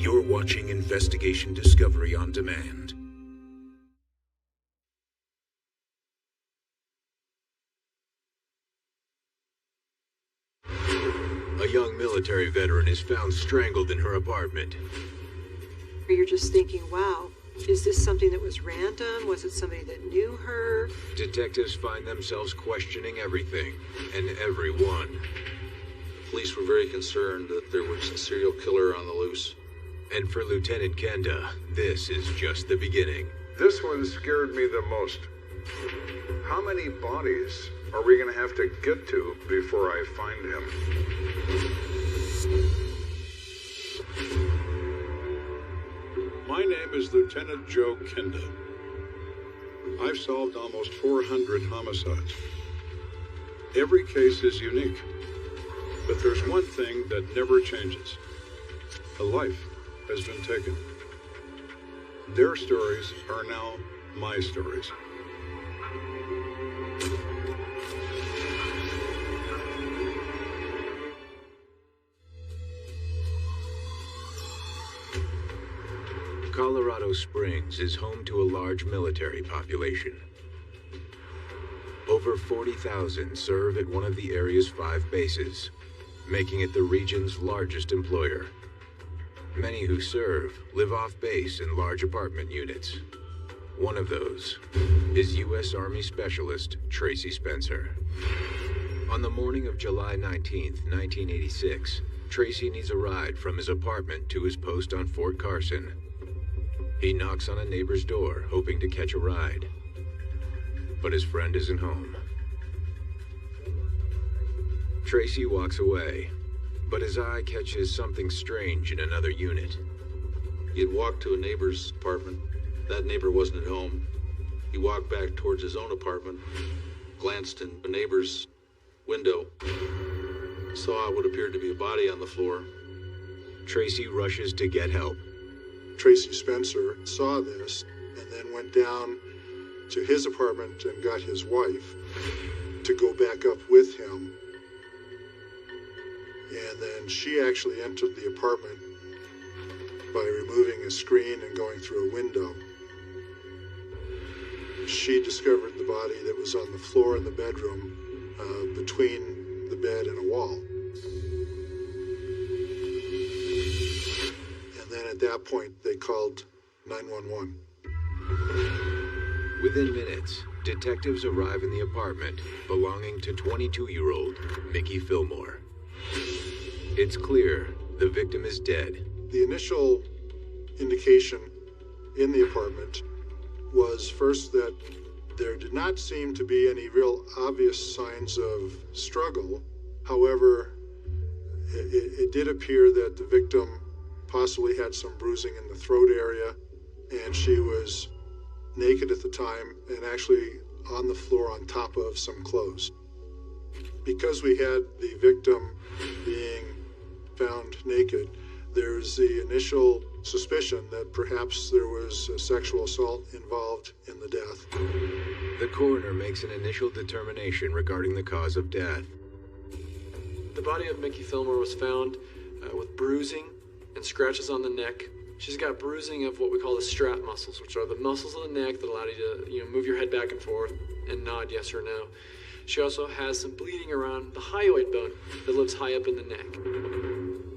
You're watching Investigation Discovery on Demand. A young military veteran is found strangled in her apartment. You're just thinking, wow, is this something that was random? Was it somebody that knew her? Detectives find themselves questioning everything and everyone. Police were very concerned that there was a serial killer on the loose. And for Lieutenant Kenda, this is just the beginning. This one scared me the most. How many bodies are we going to have to get to before I find him? My name is Lieutenant Joe Kenda. I've solved almost 400 homicides. Every case is unique, but there's one thing that never changes. A life has been taken. Their stories are now my stories. Colorado Springs is home to a large military population. Over 40,000 serve at one of the area's 5 bases, making it the region's largest employer. Many who serve live off base in large apartment units. One of those is U.S. Army Specialist Tracy Spencer. On the morning of July 19th, 1986, Tracy needs a ride from his apartment to his post on Fort Carson. He knocks on a neighbor's door, hoping to catch a ride. But his friend isn't home. Tracy walks away, but his eye catches something strange in another unit. He had walked to a neighbor's apartment. That neighbor wasn't at home. He walked back towards his own apartment, glanced in a neighbor's window, saw what appeared to be a body on the floor. Tracy rushes to get help. Tracy Spencer saw this and then went down to his apartment and got his wife to go back up with him. And then she actually entered the apartment by removing a screen and going through a window. She discovered the body that was on the floor in the bedroom between the bed and a wall. And then at that point, they called 911. Within minutes, detectives arrive in the apartment belonging to 22-year-old Mickey Fillmore. It's clear the victim is dead. The initial indication in the apartment was first that there did not seem to be any real obvious signs of struggle. However, it did appear that the victim possibly had some bruising in the throat area, and she was naked at the time and actually on the floor on top of some clothes. Because we had the victim being found naked, there's the initial suspicion that perhaps there was a sexual assault involved in the death. The coroner makes an initial determination regarding the cause of death. The body of Mickey Fillmore was found with bruising and scratches on the neck. She's got bruising of what we call the strap muscles, which are the muscles of the neck that allow you to, move your head back and forth and nod yes or no. She also has some bleeding around the hyoid bone that lives high up in the neck.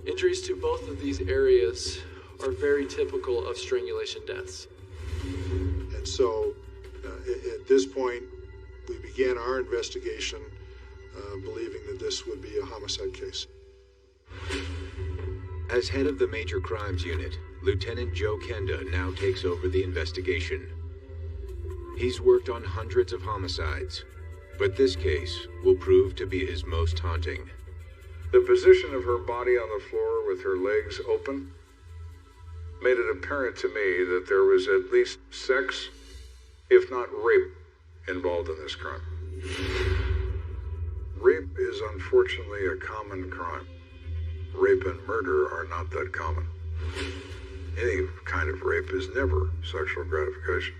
Injuries to both of these areas are very typical of strangulation deaths. And so at this point, we began our investigation believing that this would be a homicide case. As head of the Major Crimes Unit, Lieutenant Joe Kenda now takes over the investigation. He's worked on hundreds of homicides, but this case will prove to be his most haunting. The position of her body on the floor with her legs open made it apparent to me that there was at least sex, if not rape, involved in this crime. Rape is unfortunately a common crime. Rape and murder are not that common. Any kind of rape is never sexual gratification.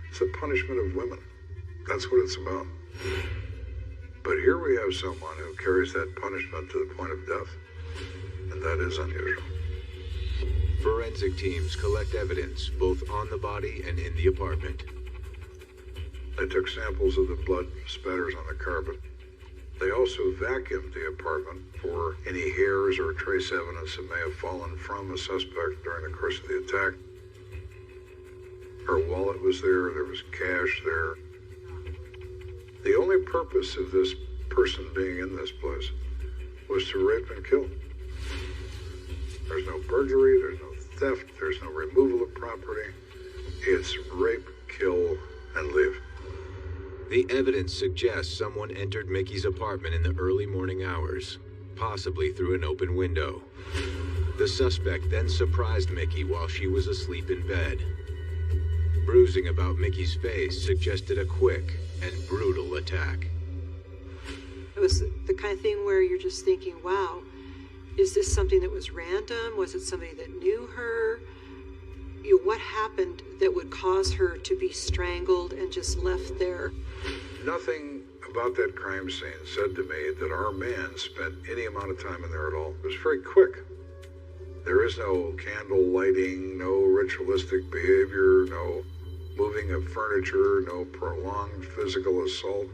It's a punishment of women. That's what it's about. But here we have someone who carries that punishment to the point of death, and that is unusual. Forensic teams collect evidence both on the body and in the apartment. They took samples of the blood spatters on the carpet. They also vacuumed the apartment for any hairs or trace evidence that may have fallen from a suspect during the course of the attack. Her wallet was there was cash there. The only purpose of this person being in this place was to rape and kill. There's no burglary, there's no theft, there's no removal of property. It's rape, kill, and leave. The evidence suggests someone entered Mickey's apartment in the early morning hours, possibly through an open window. The suspect then surprised Mickey while she was asleep in bed. Bruising about Mickey's face suggested a quick and brutal attack. It was the kind of thing where you're just thinking, wow, is this something that was random? Was it somebody that knew her? You know, what happened that would cause her to be strangled and just left there? Nothing about that crime scene said to me that our man spent any amount of time in there at all. It was very quick. There is no candle lighting, no ritualistic behavior, no moving of furniture, no prolonged physical assault.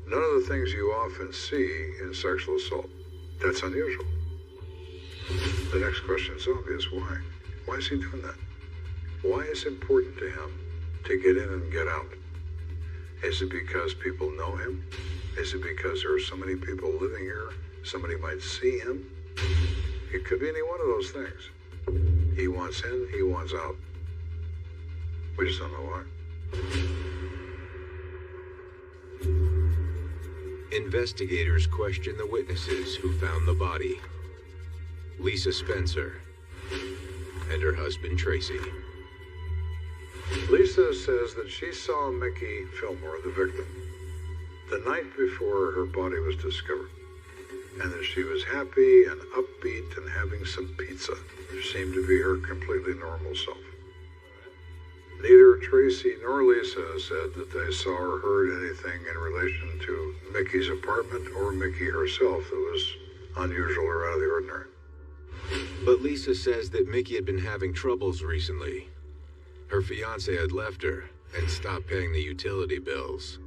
None of the things you often see in sexual assault. That's unusual. The next question is obvious. Why? Why is he doing that? Why is it important to him to get in and get out? Is it because people know him? Is it because there are so many people living here, somebody might see him? It could be any one of those things. He wants in, he wants out. We just don't know why. Investigators question the witnesses who found the body. Lisa Spencer and her husband Tracy. Lisa says that she saw Mickey Fillmore, the victim, the night before her body was discovered, and that she was happy and upbeat and having some pizza, which seemed to be her completely normal self. Neither Tracy nor Lisa said that they saw or heard anything in relation to Mickey's apartment or Mickey herself that was unusual or out of the ordinary. But Lisa says that Mickey had been having troubles recently. Her fiancé had left her and stopped paying the utility bills.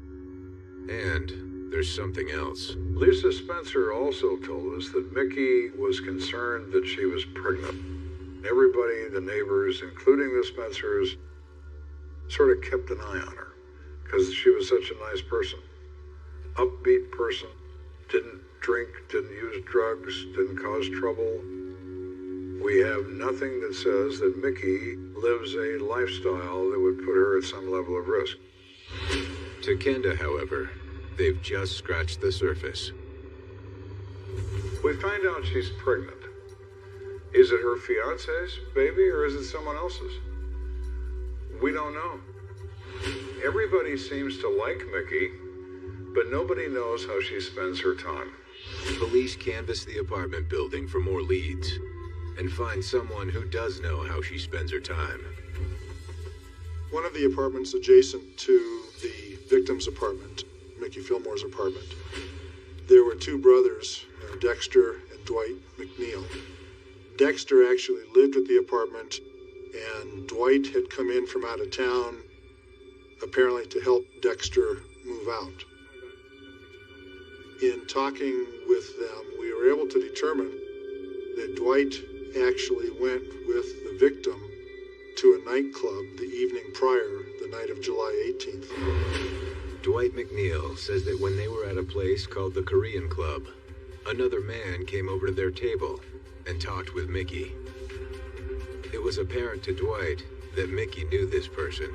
And there's something else. Lisa Spencer also told us that Mickey was concerned that she was pregnant. Everybody, the neighbors, including the Spencers, sort of kept an eye on her because she was such a nice person. Upbeat person, didn't drink, didn't use drugs, didn't cause trouble. We have nothing that says that Mickey lives a lifestyle that would put her at some level of risk. To Kenda, however, they've just scratched the surface. We find out she's pregnant. Is it her fiancé's baby or is it someone else's? We don't know. Everybody seems to like Mickey, but nobody knows how she spends her time. Police canvass the apartment building for more leads and find someone who does know how she spends her time. One of the apartments adjacent to the victim's apartment, Mickey Fillmore's apartment, there were two brothers, Dexter and Dwight McNeil. Dexter actually lived at the apartment, and Dwight had come in from out of town, apparently to help Dexter move out. In talking with them, we were able to determine that Dwight actually went with the victim to a nightclub the evening prior, the night of July 18th. Dwight McNeil says that when they were at a place called the Korean Club, another man came over to their table and talked with Mickey. It was apparent to Dwight that Mickey knew this person.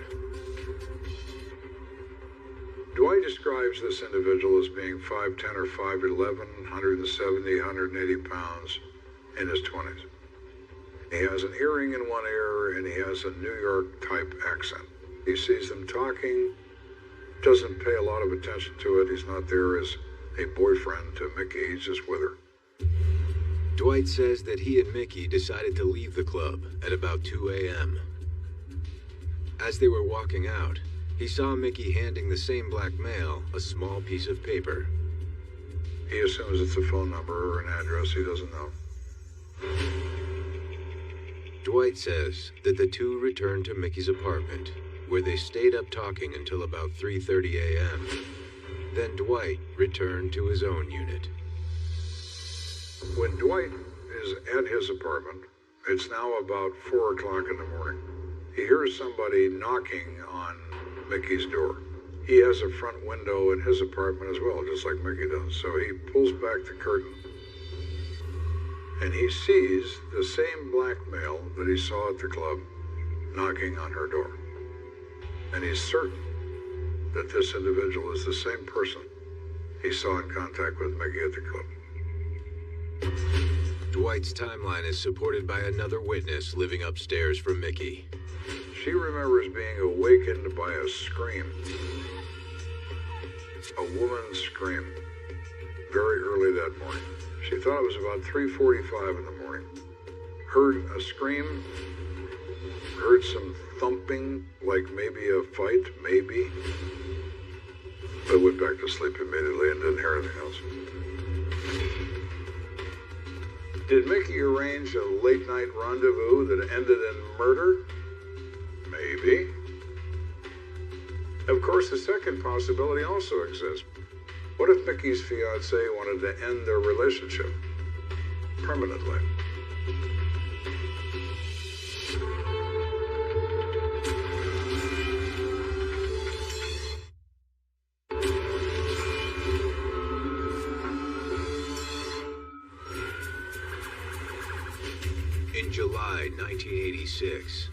Dwight describes this individual as being 5'10 or 5'11, 170, 180 pounds, in his 20s. He has an earring in one ear and he has a New York type accent. He sees them talking, doesn't pay a lot of attention to it. He's not there as a boyfriend to Mickey, he's just with her. Dwight says that he and Mickey decided to leave the club at about 2 a.m. As they were walking out, he saw Mickey handing the same black male a small piece of paper. He assumes it's a phone number or an address, he doesn't know. Dwight says that the two returned to Mickey's apartment, where they stayed up talking until about 3:30 a.m. Then Dwight returned to his own unit. When Dwight is at his apartment, it's now about 4 o'clock in the morning. He hears somebody knocking on Mickey's door. He has a front window in his apartment as well, just like Mickey does. So he pulls back the curtain, and he sees the same black male that he saw at the club knocking on her door. And he's certain that this individual is the same person he saw in contact with Mickey at the club. Dwight's timeline is supported by another witness living upstairs from Mickey. She remembers being awakened by a scream. A woman's scream. Very early that morning. She thought it was about 3:45 in the morning. Heard a scream. Heard some thumping, like maybe a fight, maybe. But went back to sleep immediately and didn't hear anything else. Did Mickey arrange a late-night rendezvous that ended in murder? Maybe. Of course, the second possibility also exists. What if Mickey's fiancée wanted to end their relationship permanently? In July 1986,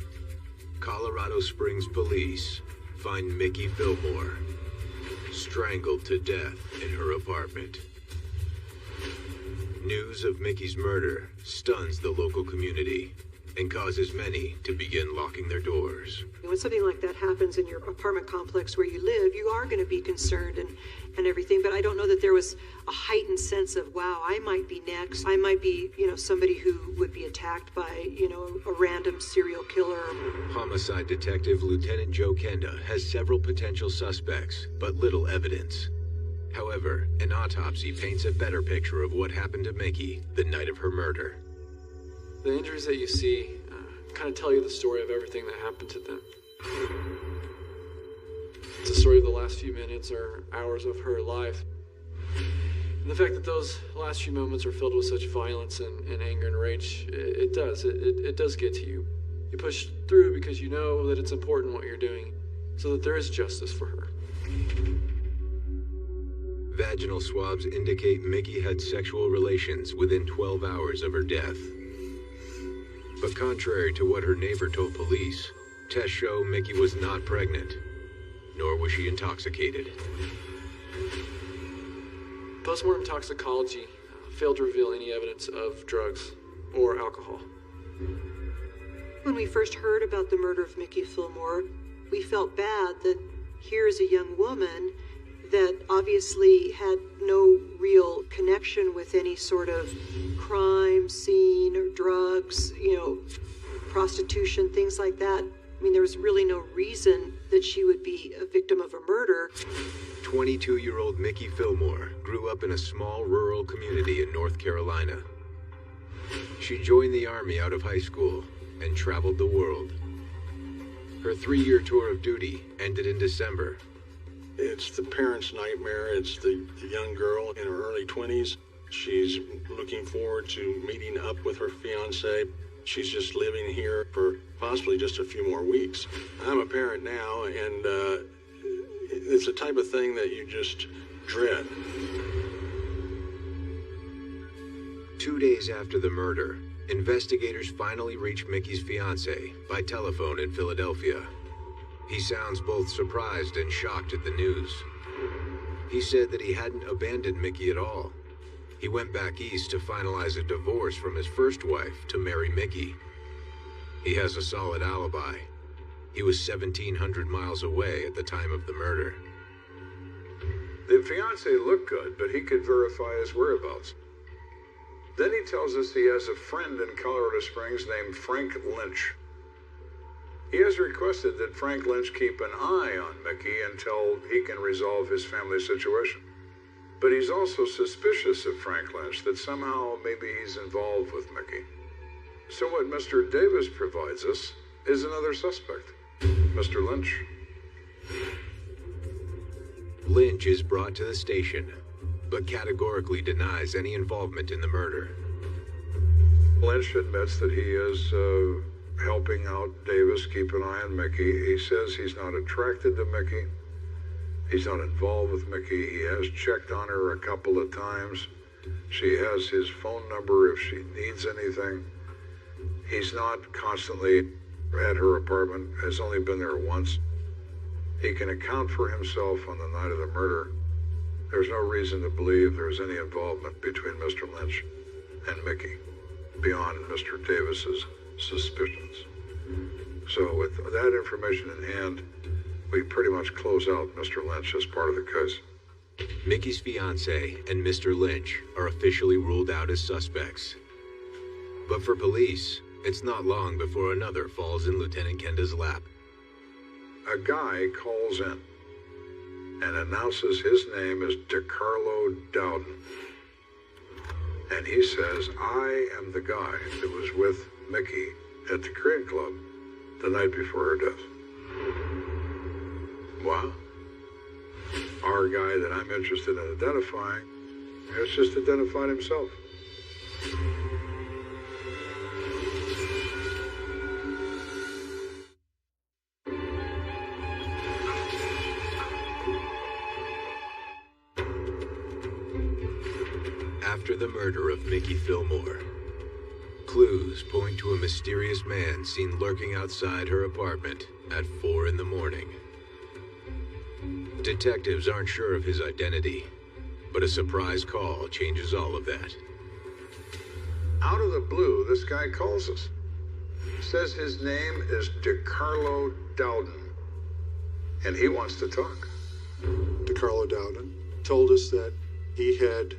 Colorado Springs police find Mickey Fillmore strangled to death in her apartment. News of Mickey's murder stuns the local community and causes many to begin locking their doors. When something like that happens in your apartment complex where you live, you are going to be concerned and everything, but I don't know that there was a heightened sense of, wow, I might be next. I might be, somebody who would be attacked by, a random serial killer. Homicide Detective Lieutenant Joe Kenda has several potential suspects, but little evidence. However, an autopsy paints a better picture of what happened to Mickey the night of her murder. The injuries that you see kind of tell you the story of everything that happened to them. It's the story of the last few minutes or hours of her life. And the fact that those last few moments are filled with such violence and anger and rage, it does get to you. You push through because you know that it's important what you're doing, so that there is justice for her. Vaginal swabs indicate Mickey had sexual relations within 12 hours of her death. But contrary to what her neighbor told police, tests show Mickey was not pregnant, nor was she intoxicated. Postmortem toxicology failed to reveal any evidence of drugs or alcohol. When we first heard about the murder of Mickey Fillmore, we felt bad that here's a young woman that obviously had no real connection with any sort of crime scene or drugs, prostitution, things like that. I mean, there was really no reason that she would be a victim of a murder. 22-year-old Mickey Fillmore grew up in a small rural community in North Carolina. She joined the Army out of high school and traveled the world. Her 3-year tour of duty ended in December. It's the parent's nightmare. It's the young girl in her early 20s. She's looking forward to meeting up with her fiancé. She's just living here for possibly just a few more weeks. I'm a parent now, and it's the type of thing that you just dread. 2 days after the murder, investigators finally reach Mickey's fiancé by telephone in Philadelphia. He sounds both surprised and shocked at the news. He said that he hadn't abandoned Mickey at all. He went back east to finalize a divorce from his first wife to marry Mickey. He has a solid alibi. He was 1,700 miles away at the time of the murder. The fiancé looked good, but he could verify his whereabouts. Then he tells us he has a friend in Colorado Springs named Frank Lynch. He has requested that Frank Lynch keep an eye on Mickey until he can resolve his family situation. But he's also suspicious of Frank Lynch, that somehow maybe he's involved with Mickey. So what Mr. Davis provides us is another suspect, Mr. Lynch. Lynch is brought to the station, but categorically denies any involvement in the murder. Lynch admits that he is helping out Davis keep an eye on Mickey. He says he's not attracted to Mickey. He's not involved with Mickey. He has checked on her a couple of times. She has his phone number if she needs anything. He's not constantly at her apartment, has only been there once. He can account for himself on the night of the murder. There's no reason to believe there's any involvement between Mr. Lynch and Mickey, beyond Mr. Davis's suspicions. So with that information in hand, we pretty much close out Mr. Lynch as part of the case. Mickey's fiance and Mr. Lynch are officially ruled out as suspects. But for police, it's not long before another falls in Lieutenant Kenda's lap. A guy calls in and announces his name is DeCarlo Dowden. And he says, I am the guy that was with Mickey at the Korean Club the night before her death. Wow. Our guy that I'm interested in identifying has just identified himself. After the murder of Mickey Fillmore, clues point to a mysterious man seen lurking outside her apartment at 4 in the morning. Detectives aren't sure of his identity, but a surprise call changes all of that. Out of the blue, this guy calls us. Says his name is DeCarlo Dowden, and he wants to talk. DeCarlo Dowden told us that he had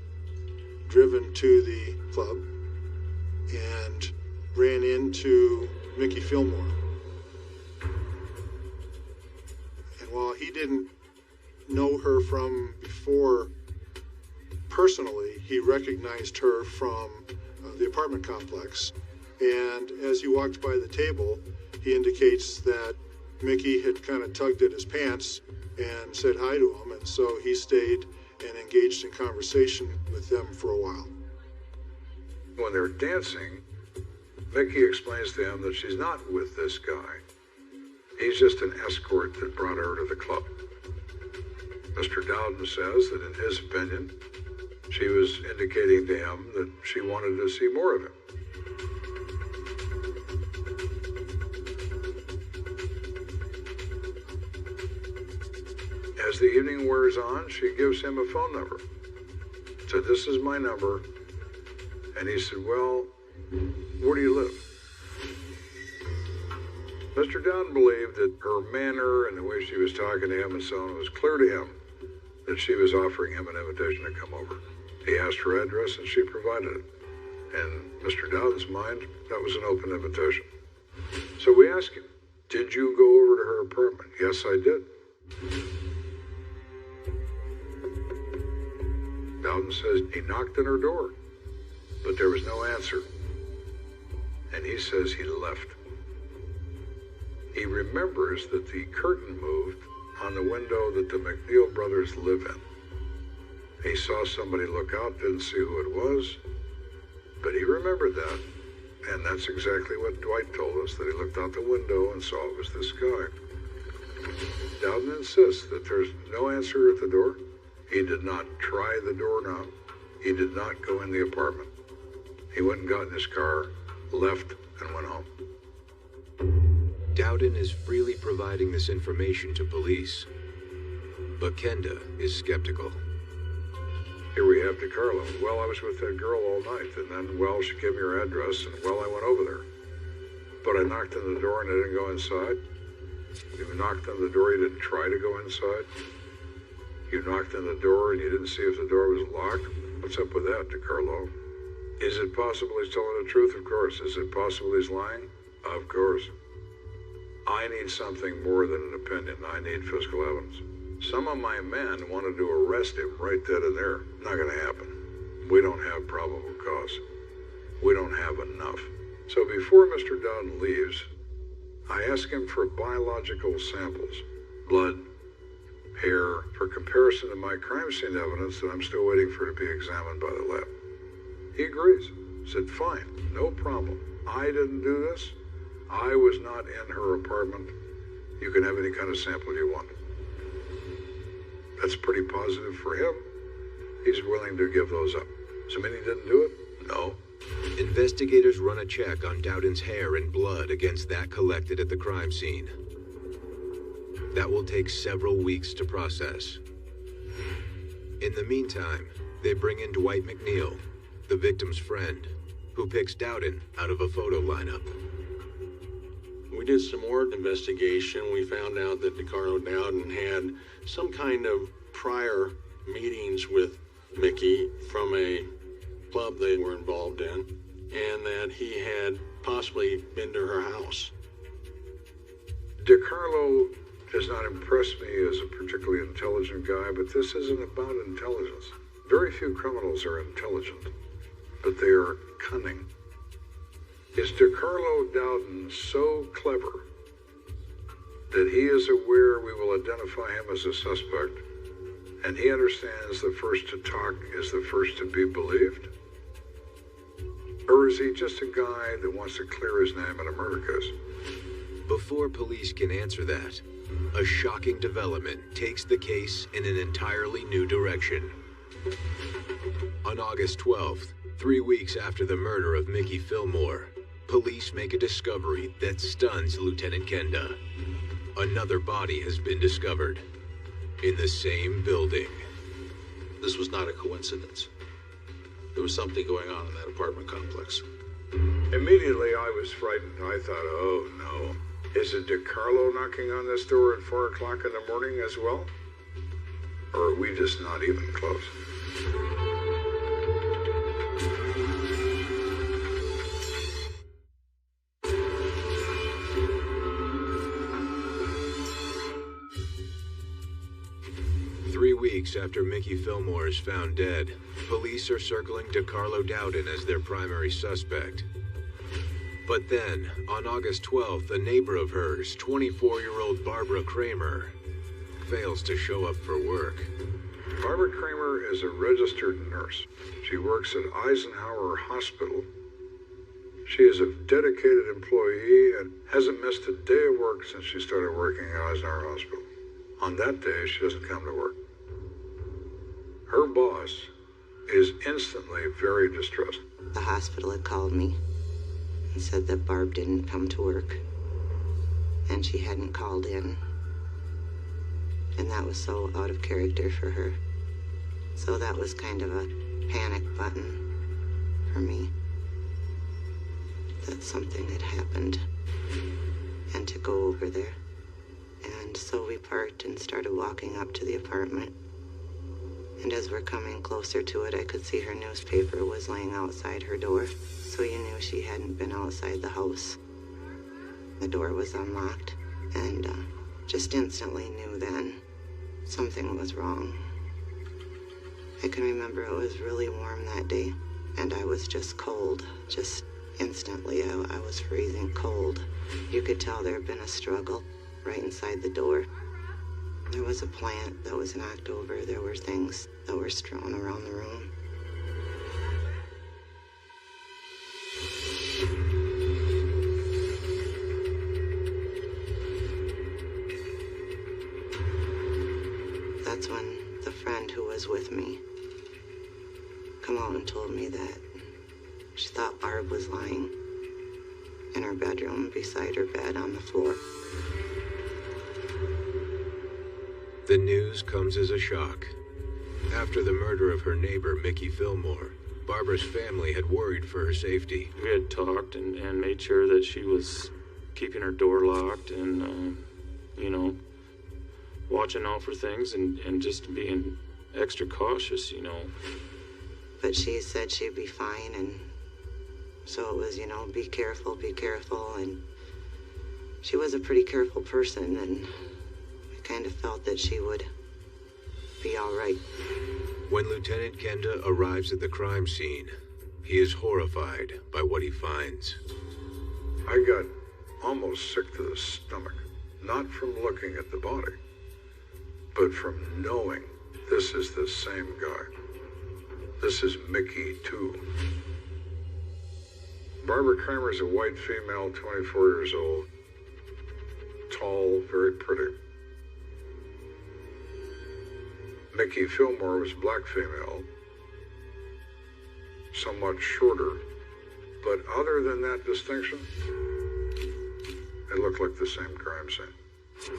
driven to the club and ran into Mickey Fillmore. And while he didn't know her from before personally, he recognized her from the apartment complex. And as he walked by the table, he indicates that Mickey had kind of tugged at his pants and said hi to him, and so he stayed and engaged in conversation with them for a while. When they're dancing, Mickey explains to him that she's not with this guy. He's just an escort that brought her to the club. Mr. Dowden says that in his opinion, she was indicating to him that she wanted to see more of him. As the evening wears on, she gives him a phone number. Said, this is my number. And he said, well, where do you live? Mr. Dowden believed that her manner and the way she was talking to him and so on, it was clear to him that she was offering him an invitation to come over. He asked her address and she provided it. In Mr. Dowden's mind, that was an open invitation. So we asked him, did you go over to her apartment? Yes, I did. Dowden says he knocked on her door, but there was no answer. And he says he left. He remembers that the curtain moved on the window that the McNeil brothers live in. He saw somebody look out, didn't see who it was, but he remembered that. And that's exactly what Dwight told us, that he looked out the window and saw it was this guy. Dowden insists that there's no answer at the door. He did not try the doorknob. He did not go in the apartment. He went and got in his car, left, and went home. Dowden is freely providing this information to police, but Kenda is skeptical. Here we have DeCarlo. Well, I was with that girl all night, and then, well, she gave me her address, and, well, I went over there. But I knocked on the door and I didn't go inside. You knocked on the door, you didn't try to go inside. You knocked on the door and you didn't see if the door was locked. What's up with that, DeCarlo? Is it possible he's telling the truth? Of course. Is it possible he's lying? Of course. I need something more than an opinion. I need physical evidence. Some of my men wanted to arrest him right then and there. Not going to happen. We don't have probable cause. We don't have enough. So before Mr. Dowden leaves, I ask him for biological samples, blood, hair, for comparison to my crime scene evidence that I'm still waiting for to be examined by the lab. He agrees. Said, fine, no problem. I didn't do this. I was not in her apartment. You can have any kind of sample you want. That's pretty positive for him. He's willing to give those up. So mean he didn't do it? No. Investigators run a check on Dowden's hair and blood against that collected at the crime scene. That will take several weeks to process. In the meantime, they bring in Dwight McNeil, the victim's friend, who picks Dowden out of a photo lineup. We did some more investigation. We found out that DeCarlo Dowden had some kind of prior meetings with Mickey from a club they were involved in, and that he had possibly been to her house. DeCarlo does not impress me as a particularly intelligent guy, but this isn't about intelligence. Very few criminals are intelligent, but they are cunning. Is DeCarlo Dowden so clever that he is aware we will identify him as a suspect, and he understands the first to talk is the first to be believed? Or is he just a guy that wants to clear his name in a murder case? Before police can answer that, a shocking development takes the case in an entirely new direction. On August 12th, 3 weeks after the murder of Mickey Fillmore, police make a discovery that stuns Lieutenant Kenda. Another body has been discovered in the same building. This was not a coincidence. There was something going on in that apartment complex. Immediately I was frightened. I thought, oh no. Is it DeCarlo knocking on this door at 4 o'clock in the morning as well? Or are we just not even close? Weeks after Mickey Fillmore is found dead, police are circling DeCarlo Dowden as their primary suspect. But then, on August 12th, a neighbor of hers, 24-year-old Barbara Kramer, fails to show up for work. Barbara Kramer is a registered nurse. She works at Eisenhower Hospital. She is a dedicated employee and hasn't missed a day of work since she started working at Eisenhower Hospital. On that day, she doesn't come to work. Her boss is instantly very distressed. The hospital had called me and said that Barb didn't come to work and she hadn't called in. And that was so out of character for her. So that was kind of a panic button for me. That something had happened and to go over there. And so we parked and started walking up to the apartment. And as we're coming closer to it, I could see her newspaper was laying outside her door. So you knew she hadn't been outside the house. The door was unlocked, and just instantly knew then something was wrong. I can remember it was really warm that day, and I was just cold. Just instantly, I was freezing cold. You could tell there had been a struggle right inside the door. There was a plant that was knocked over. There were things that were strewn around the room. That's when the friend who was with me come out and told me that she thought Barb was lying in her bedroom beside her bed on the floor. The news comes as a shock. After the murder of her neighbor, Mickey Fillmore, Barbara's family had worried for her safety. We had talked and made sure that she was keeping her door locked and, watching out for things and just being extra cautious, But she said she'd be fine, and so it was, be careful, and she was a pretty careful person, and I kind of felt that she would be all right. When Lieutenant Kenda arrives at the crime scene, he is horrified by what he finds. I got almost sick to the stomach, not from looking at the body, but from knowing this is the same guy. This is Mickey, too. Barbara Kramer is a white female, 24 years old, tall, very pretty. Mickey Fillmore was black female, somewhat shorter, but other than that distinction, it looked like the same crime scene.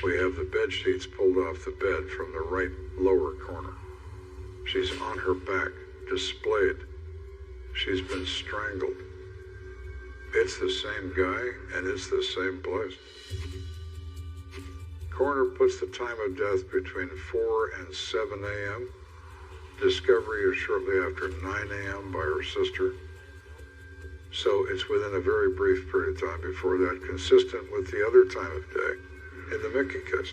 We have the bed sheets pulled off the bed from the right lower corner. She's on her back, displayed. She's been strangled. It's the same guy, and it's the same place. Coroner puts the time of death between 4 and 7 a.m. Discovery is shortly after 9 a.m. by her sister. So it's within a very brief period of time before that, consistent with the other time of day in the Mickey case.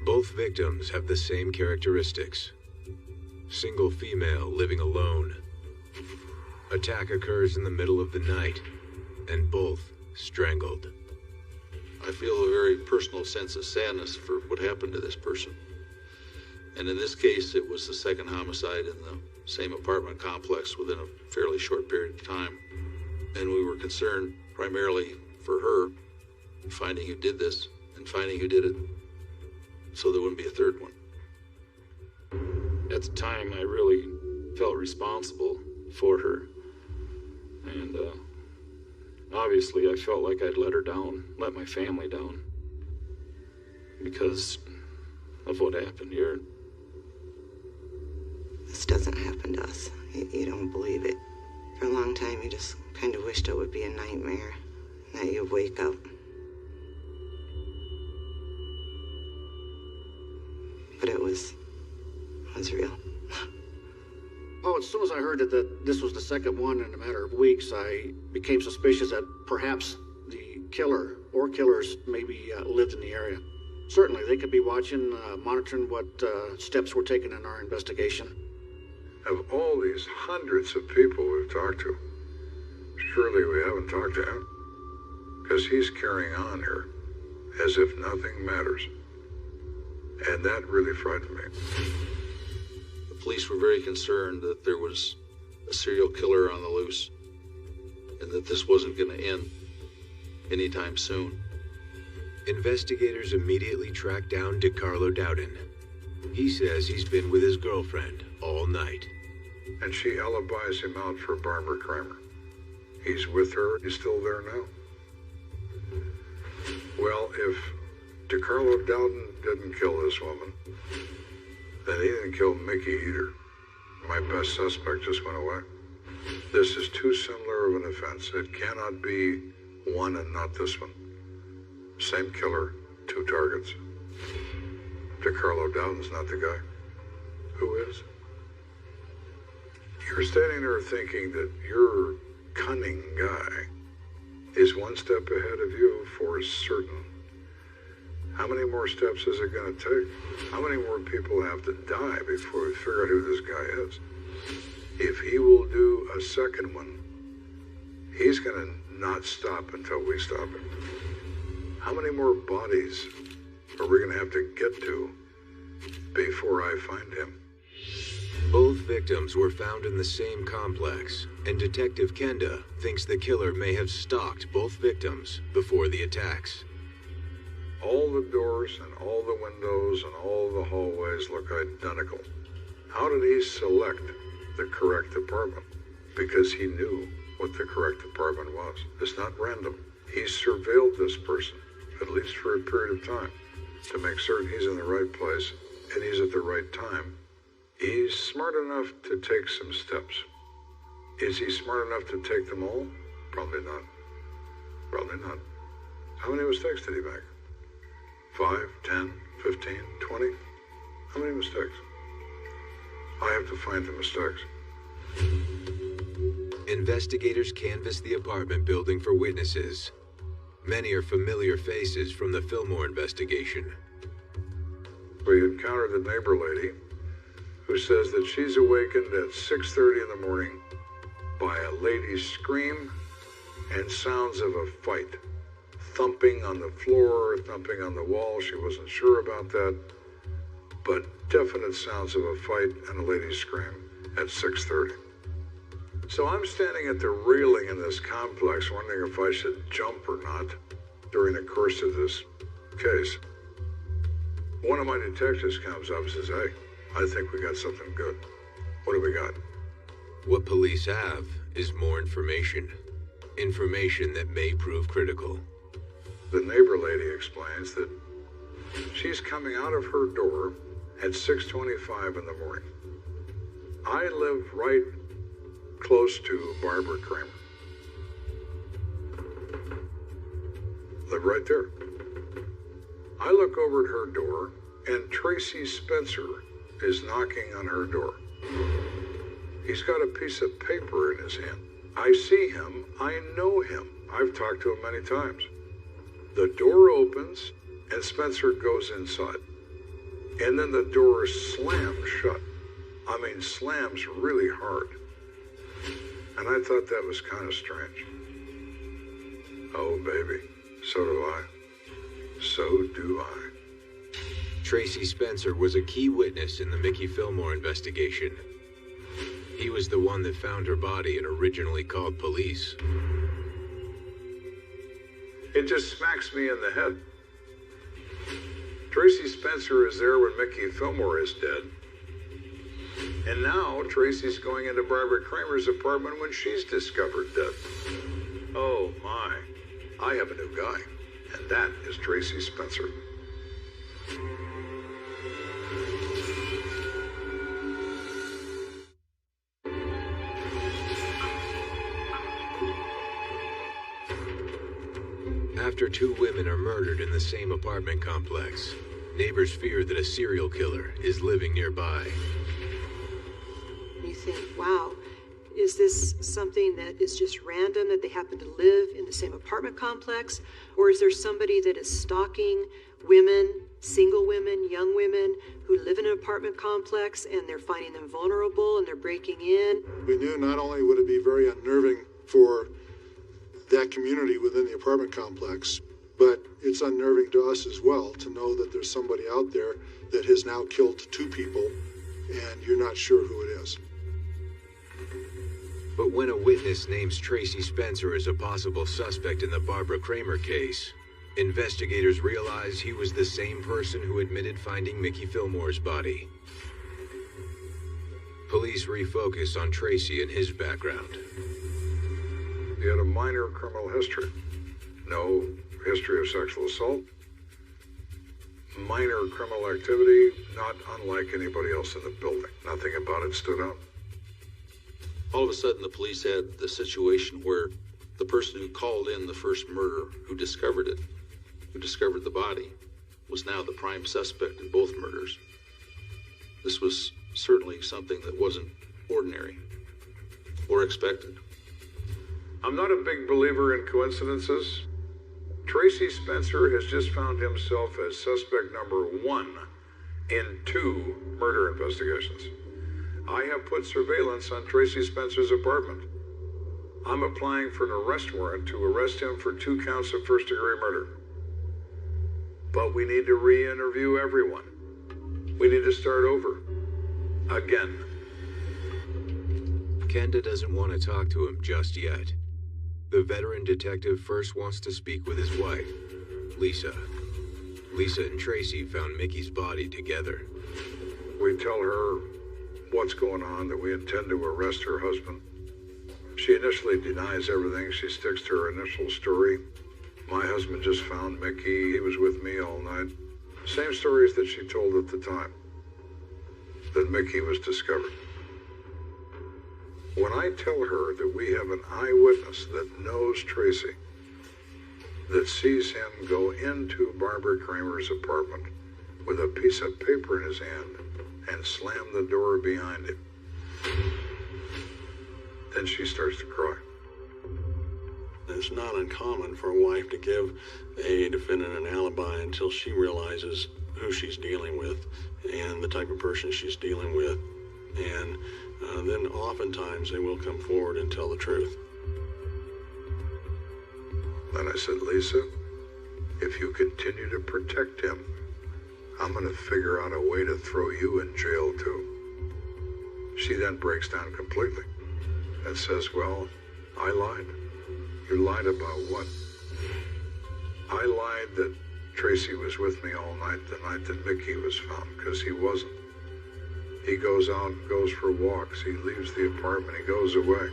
Both victims have the same characteristics. Single female living alone. Attack occurs in the middle of the night, and both strangled. I feel a very personal sense of sadness for what happened to this person. And in this case, it was the second homicide in the same apartment complex within a fairly short period of time. And we were concerned primarily for her, finding who did this and finding who did it, so there wouldn't be a third one. At the time, I really felt responsible for her. And obviously, I felt like I'd let her down, let my family down, because of what happened here. This doesn't happen to us. You don't believe it. For a long time, you just kind of wished it would be a nightmare, that you'd wake up. But it was real. Oh, as soon as I heard that this was the second one in a matter of weeks, I became suspicious that perhaps the killer or killers maybe lived in the area. Certainly, they could be watching, monitoring what steps were taken in our investigation. Of all these hundreds of people we've talked to, surely we haven't talked to him. Because he's carrying on here as if nothing matters. And that really frightened me. The police were very concerned that there was a serial killer on the loose and that this wasn't going to end anytime soon. Investigators immediately tracked down DeCarlo Dowden. He says he's been with his girlfriend all night. And she alibis him out for Barbara Kramer. He's with her. He's still there now. Well, if DeCarlo Dowden didn't kill this woman, then he didn't kill Mickey either. My best suspect just went away. This is too similar of an offense. It cannot be one and not this one. Same killer, two targets. DeCarlo Dowden's not the guy. Who is? You're standing there thinking that your cunning guy is one step ahead of you for certain. How many more steps is it going to take? How many more people have to die before we figure out who this guy is? If he will do a second one, he's going to not stop until we stop him. How many more bodies are we going to have to get to before I find him? Both victims were found in the same complex, and Detective Kenda thinks the killer may have stalked both victims before the attacks. All the doors and all the windows and all the hallways look identical. How did he select the correct apartment? Because he knew what the correct apartment was. It's not random. He surveilled this person, at least for a period of time, to make certain he's in the right place and he's at the right time. He's smart enough to take some steps. Is he smart enough to take them all? Probably not. Probably not. How many mistakes did he make? 5, 10, 15, 20? How many mistakes? I have to find the mistakes. Investigators canvass the apartment building for witnesses. Many are familiar faces from the Fillmore investigation. We encountered the neighbor lady who says that she's awakened at 6:30 in the morning by a lady's scream and sounds of a fight. Thumping on the floor, thumping on the wall. She wasn't sure about that. But definite sounds of a fight and a lady's scream at 6:30. So I'm standing at the railing in this complex wondering if I should jump or not during the course of this case. One of my detectives comes up and says, "Hey, I think we got something good." "What do we got?" What police have is more information. Information that may prove critical. The neighbor lady explains that she's coming out of her door at 6:25 in the morning. I live right close to Barbara Kramer. Live right there. I look over at her door, and Tracy Spencer is knocking on her door. He's got a piece of paper in his hand. I see him. I know him. I've talked to him many times. The door opens, and Spencer goes inside. And then the door slams shut. I mean, slams really hard. And I thought that was kind of strange. Oh, baby. So do I. So do I. Tracy Spencer was a key witness in the Mickey Fillmore investigation. He was the one that found her body and originally called police. It just smacks me in the head. Tracy Spencer is there when Mickey Fillmore is dead. And now Tracy's going into Barbara Kramer's apartment when she's discovered dead. Oh my, I have a new guy, and that is Tracy Spencer. After two women are murdered in the same apartment complex, neighbors fear that a serial killer is living nearby. You think, wow, is this something that is just random that they happen to live in the same apartment complex? Or is there somebody that is stalking women, single women, young women who live in an apartment complex and they're finding them vulnerable and they're breaking in? We knew not only would it be very unnerving for that community within the apartment complex, but it's unnerving to us as well to know that there's somebody out there that has now killed two people and you're not sure who it is. But when a witness names Tracy Spencer as a possible suspect in the Barbara Kramer case, investigators realize he was the same person who admitted finding Mickey Fillmore's body. Police refocus on Tracy and his background. He had a minor criminal history. No history of sexual assault. Minor criminal activity, not unlike anybody else in the building. Nothing about it stood out. All of a sudden, the police had the situation where the person who called in the first murder, who discovered it, who discovered the body, was now the prime suspect in both murders. This was certainly something that wasn't ordinary or expected. I'm not a big believer in coincidences. Tracy Spencer has just found himself as suspect number 1 in 2 murder investigations. I have put surveillance on Tracy Spencer's apartment. I'm applying for an arrest warrant to arrest him for 2 counts of first-degree murder. But we need to re-interview everyone. We need to start over. Again. Kenda doesn't want to talk to him just yet. The veteran detective first wants to speak with his wife, Lisa. Lisa and Tracy found Mickey's body together. We tell her what's going on, that we intend to arrest her husband. She initially denies everything. She sticks to her initial story. My husband just found Mickey. He was with me all night. Same stories that she told at the time that Mickey was discovered. When I tell her that we have an eyewitness that knows Tracy, that sees him go into Barbara Kramer's apartment with a piece of paper in his hand and slam the door behind him, then she starts to cry. It's not uncommon for a wife to give a defendant an alibi until she realizes who she's dealing with and the type of person she's dealing with. And then oftentimes they will come forward and tell the truth. Then I said, Lisa, if you continue to protect him, I'm going to figure out a way to throw you in jail too. She then breaks down completely and says, well, I lied. You lied about what? I lied that Tracy was with me all night the night that Mickey was found, because he wasn't. He goes out and goes for walks. He leaves the apartment. He goes away.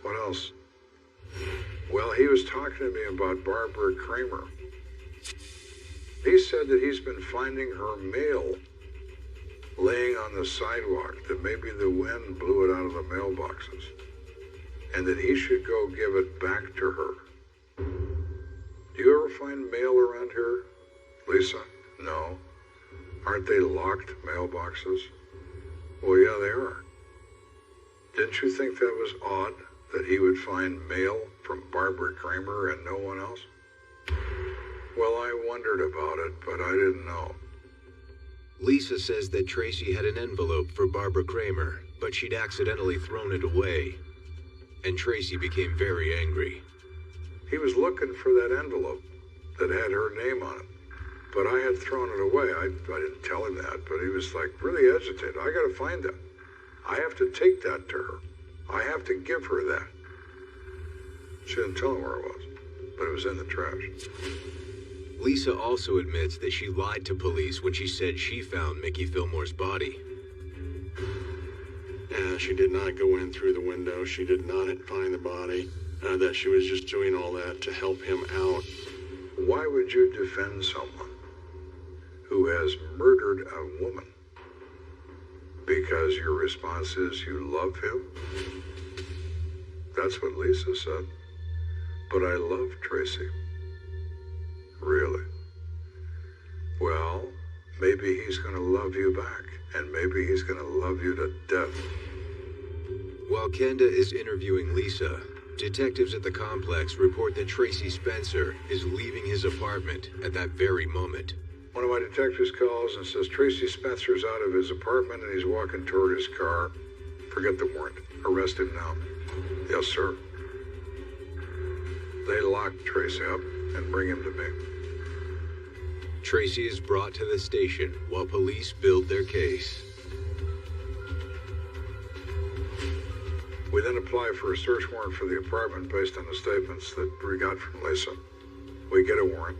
What else? Well, he was talking to me about Barbara Kramer. He said that he's been finding her mail laying on the sidewalk, that maybe the wind blew it out of the mailboxes, and that he should go give it back to her. Do you ever find mail around here, Lisa? No. Aren't they locked mailboxes? Well, yeah, they are. Didn't you think that was odd, that he would find mail from Barbara Kramer and no one else? Well, I wondered about it, but I didn't know. Lisa says that Tracy had an envelope for Barbara Kramer, but she'd accidentally thrown it away. And Tracy became very angry. He was looking for that envelope that had her name on it, but I had thrown it away. I didn't tell him that, but he was like really agitated. I gotta find that. I have to take that to her. I have to give her that. She didn't tell him where it was, but it was in the trash. Lisa also admits that she lied to police when she said she found Mickey Fillmore's body. She did not go in through the window. She did not find the body. That she was just doing all that to help him out. Why would you defend someone who has murdered a woman? Because your response is you love him? That's what Lisa said. But I love Tracy. Really? Well, maybe he's going to love you back, and maybe he's going to love you to death. While Kenda is interviewing Lisa, detectives at the complex report that Tracy Spencer is leaving his apartment at that very moment. One of my detectives calls and says Tracy Spencer's out of his apartment and he's walking toward his car. Forget the warrant. Arrest him now. Yes, sir. They lock Tracy up and bring him to me. Tracy is brought to the station while police build their case. We then apply for a search warrant for the apartment based on the statements that we got from Lisa. We get a warrant.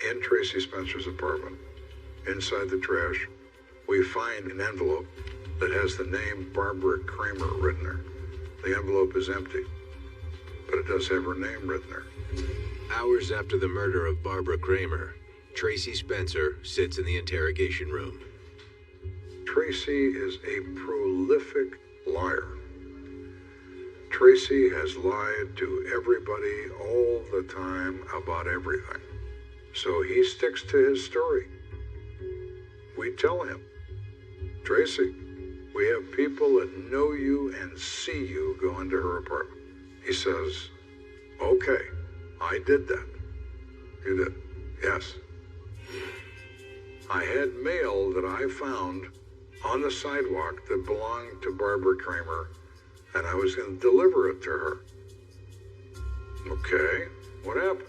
In Tracy Spencer's apartment, inside the trash, we find an envelope that has the name Barbara Kramer written there. The envelope is empty, but it does have her name written there. Hours after the murder of Barbara Kramer, Tracy Spencer sits in the interrogation room. Tracy is a prolific liar. Tracy has lied to everybody all the time about everything. So he sticks to his story. We tell him, Tracy, we have people that know you and see you go into her apartment. He says, okay, I did that. You did? Yes. I had mail that I found on the sidewalk that belonged to Barbara Kramer, and I was going to deliver it to her. Okay, what happened?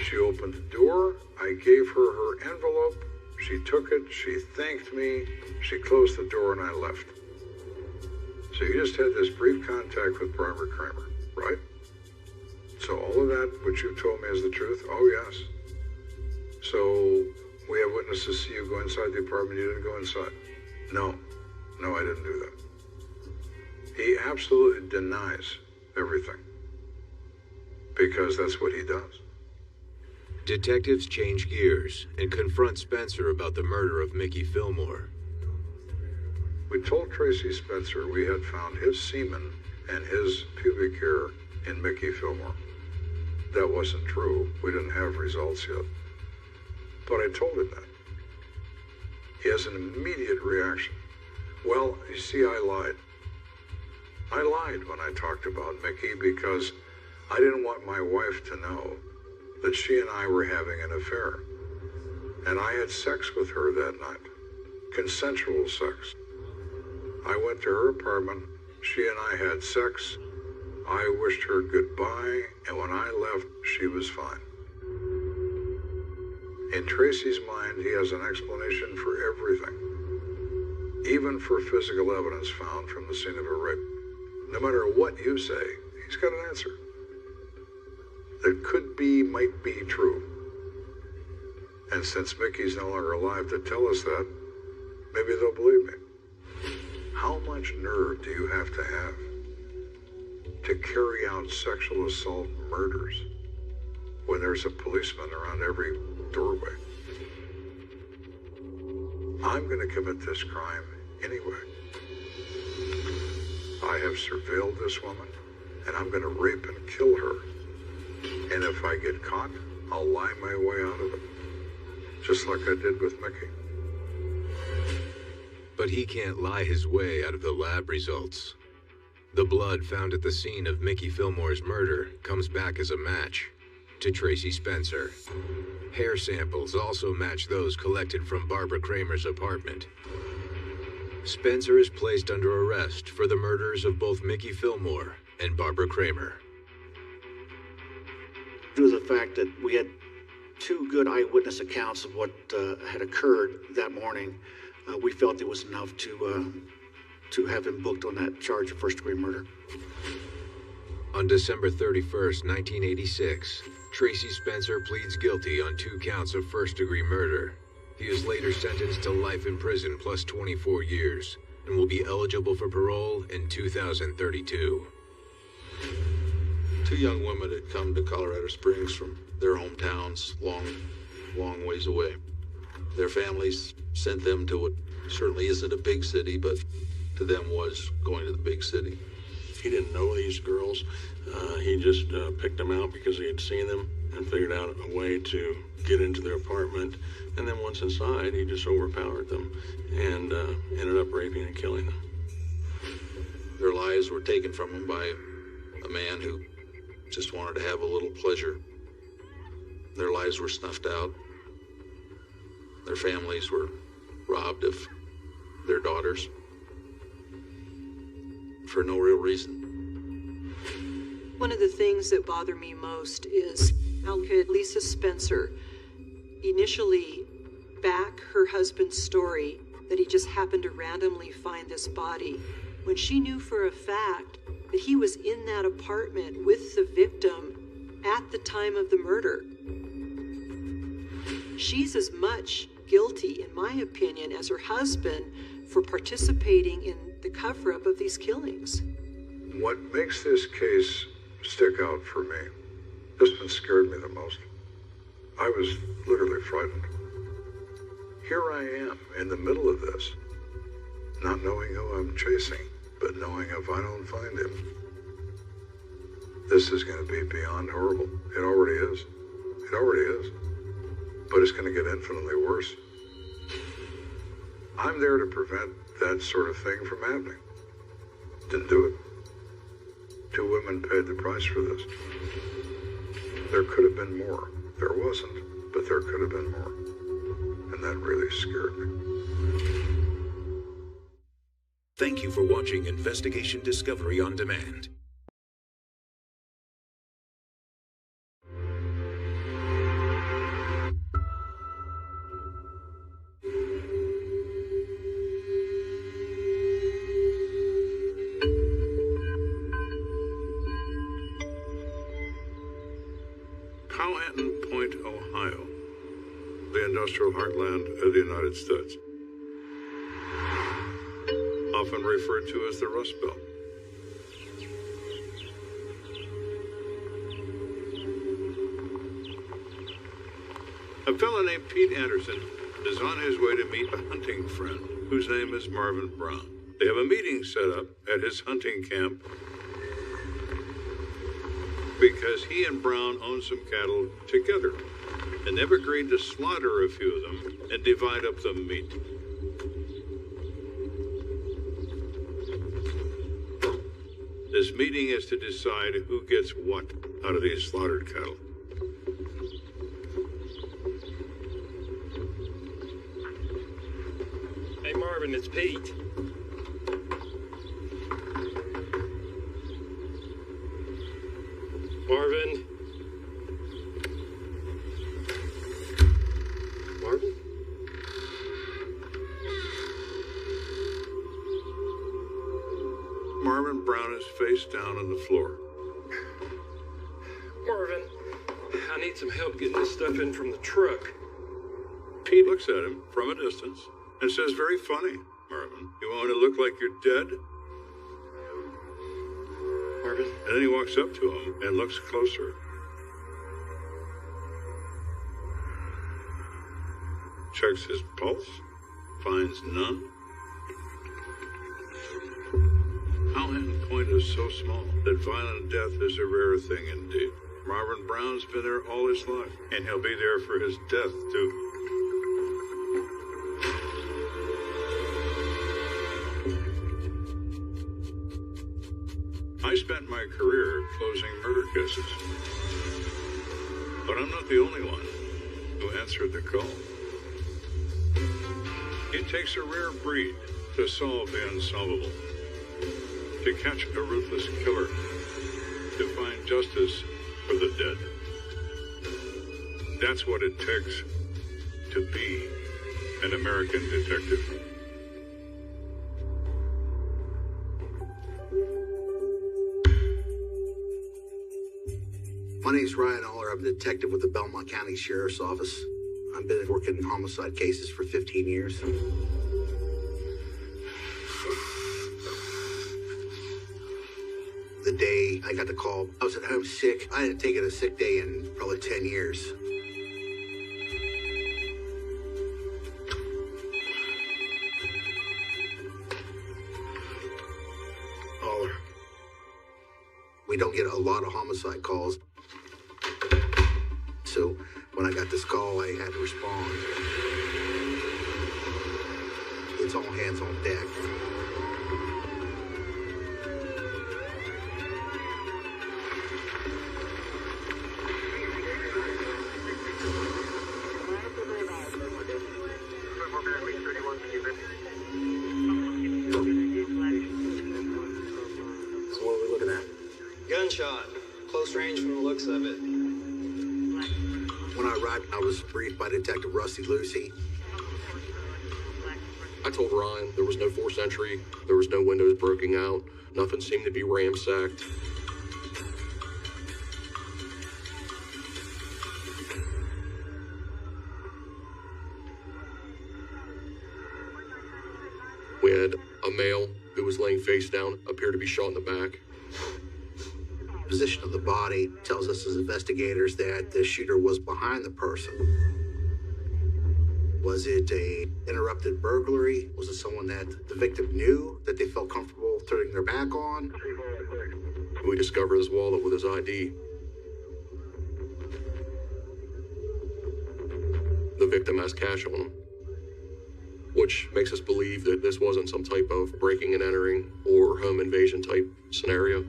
She opened the door, I gave her her envelope, she took it, she thanked me, she closed the door, and I left. So you just had this brief contact with Barbara Kramer, right? So all of that, which you told me is the truth? Oh, yes. So we have witnesses see you go inside the apartment, you didn't go inside? No, I didn't do that. He absolutely denies everything, because that's what he does. Detectives change gears and confront Spencer about the murder of Mickey Fillmore. We told Tracy Spencer we had found his semen and his pubic hair in Mickey Fillmore. That wasn't true. We didn't have results yet. But I told him that. He has an immediate reaction. Well, you see, I lied. I lied when I talked about Mickey because I didn't want my wife to know that she and I were having an affair. And I had sex with her that night. Consensual sex. I went to her apartment, she and I had sex, I wished her goodbye, and when I left, she was fine. In Tracy's mind, he has an explanation for everything, even for physical evidence found from the scene of a rape. No matter what you say, he's got an answer that could be, might be true. And since Mickey's no longer alive to tell us that, maybe they'll believe me. How much nerve do you have to carry out sexual assault murders when there's a policeman around every doorway? I'm going to commit this crime anyway. I have surveilled this woman, and I'm going to rape and kill her. And if I get caught, I'll lie my way out of it. Just like I did with Mickey. But he can't lie his way out of the lab results. The blood found at the scene of Mickey Fillmore's murder comes back as a match to Tracy Spencer. Hair samples also match those collected from Barbara Kramer's apartment. Spencer is placed under arrest for the murders of both Mickey Fillmore and Barbara Kramer. Due to the fact that we had two good eyewitness accounts of what had occurred that morning, we felt it was enough to have him booked on that charge of first-degree murder. On December 31st, 1986, Tracy Spencer pleads guilty on 2 counts of first-degree murder. He is later sentenced to life in prison plus 24 years and will be eligible for parole in 2032. 2 young women had come to Colorado Springs from their hometowns, long ways away. Their families sent them to what certainly isn't a big city, but to them was going to the big city. He didn't know these girls. He just picked them out because he had seen them and figured out a way to get into their apartment. And then once inside, he just overpowered them and ended up raping and killing them. Their lives were taken from them by a man who just wanted to have a little pleasure. Their lives were snuffed out. Their families were robbed of their daughters for no real reason. One of the things that bother me most is how could Lisa Spencer initially back her husband's story that he just happened to randomly find this body when she knew for a fact that he was in that apartment with the victim at the time of the murder. She's as much guilty, in my opinion, as her husband for participating in the cover-up of these killings. What makes this case stick out for me, this one scared me the most. I was literally frightened. Here I am in the middle of this, not knowing who I'm chasing, but knowing if I don't find him, this is going to be beyond horrible. It already is. It already is. But it's going to get infinitely worse. I'm there to prevent that sort of thing from happening. Didn't do it. 2 women paid the price for this. There could have been more. There wasn't, but there could have been more. And that really scared me. Thank you for watching Investigation Discovery on Demand. Powhatan Point, Ohio, the industrial heartland of the United States. Often referred to as the Rust Belt. A fellow named Pete Anderson is on his way to meet a hunting friend whose name is Marvin Brown. They have a meeting set up at his hunting camp because he and Brown own some cattle together, and they've agreed to slaughter a few of them and divide up the meat. This meeting is to decide who gets what out of these slaughtered cattle. Hey Marvin, it's Pete. Marvin Brown is face down on the floor. Marvin, I need some help getting this stuff in from the truck. Pete looks at him from a distance and says, very funny, Marvin. You want to look like you're dead? Marvin? And then he walks up to him and looks closer. Checks his pulse, finds none. Powhatan Point is so small that violent death is a rare thing indeed. Marvin Brown's been there all his life, and he'll be there for his death, too. I spent my career closing murder cases. But I'm not the only one who answered the call. It takes a rare breed to solve the unsolvable, to catch a ruthless killer, to find justice for the dead. That's what it takes to be an American detective. My name's Ryan Aller. I'm a detective with the Belmont County Sheriff's Office. I've been working homicide cases for 15 years. The day I got the call, I was at home sick. I hadn't taken a sick day in probably 10 years. Aller. We don't get a lot of homicide calls. So when I got this call, I had to respond. It's all hands on deck. So what are we looking at? Gunshot. Close range from the looks of it. When I arrived, I was briefed by Detective Rusty Lucy. I told Ryan there was no forced entry, there was no windows broken out, nothing seemed to be ransacked. We had a male who was laying face down, appeared to be shot in the back. Position of the body tells us as investigators that the shooter was behind the person. Was it a interrupted burglary? Was it someone that the victim knew that they felt comfortable turning their back on? We discovered his wallet with his ID. The victim has cash on him, which makes us believe that this wasn't some type of breaking and entering or home invasion type scenario.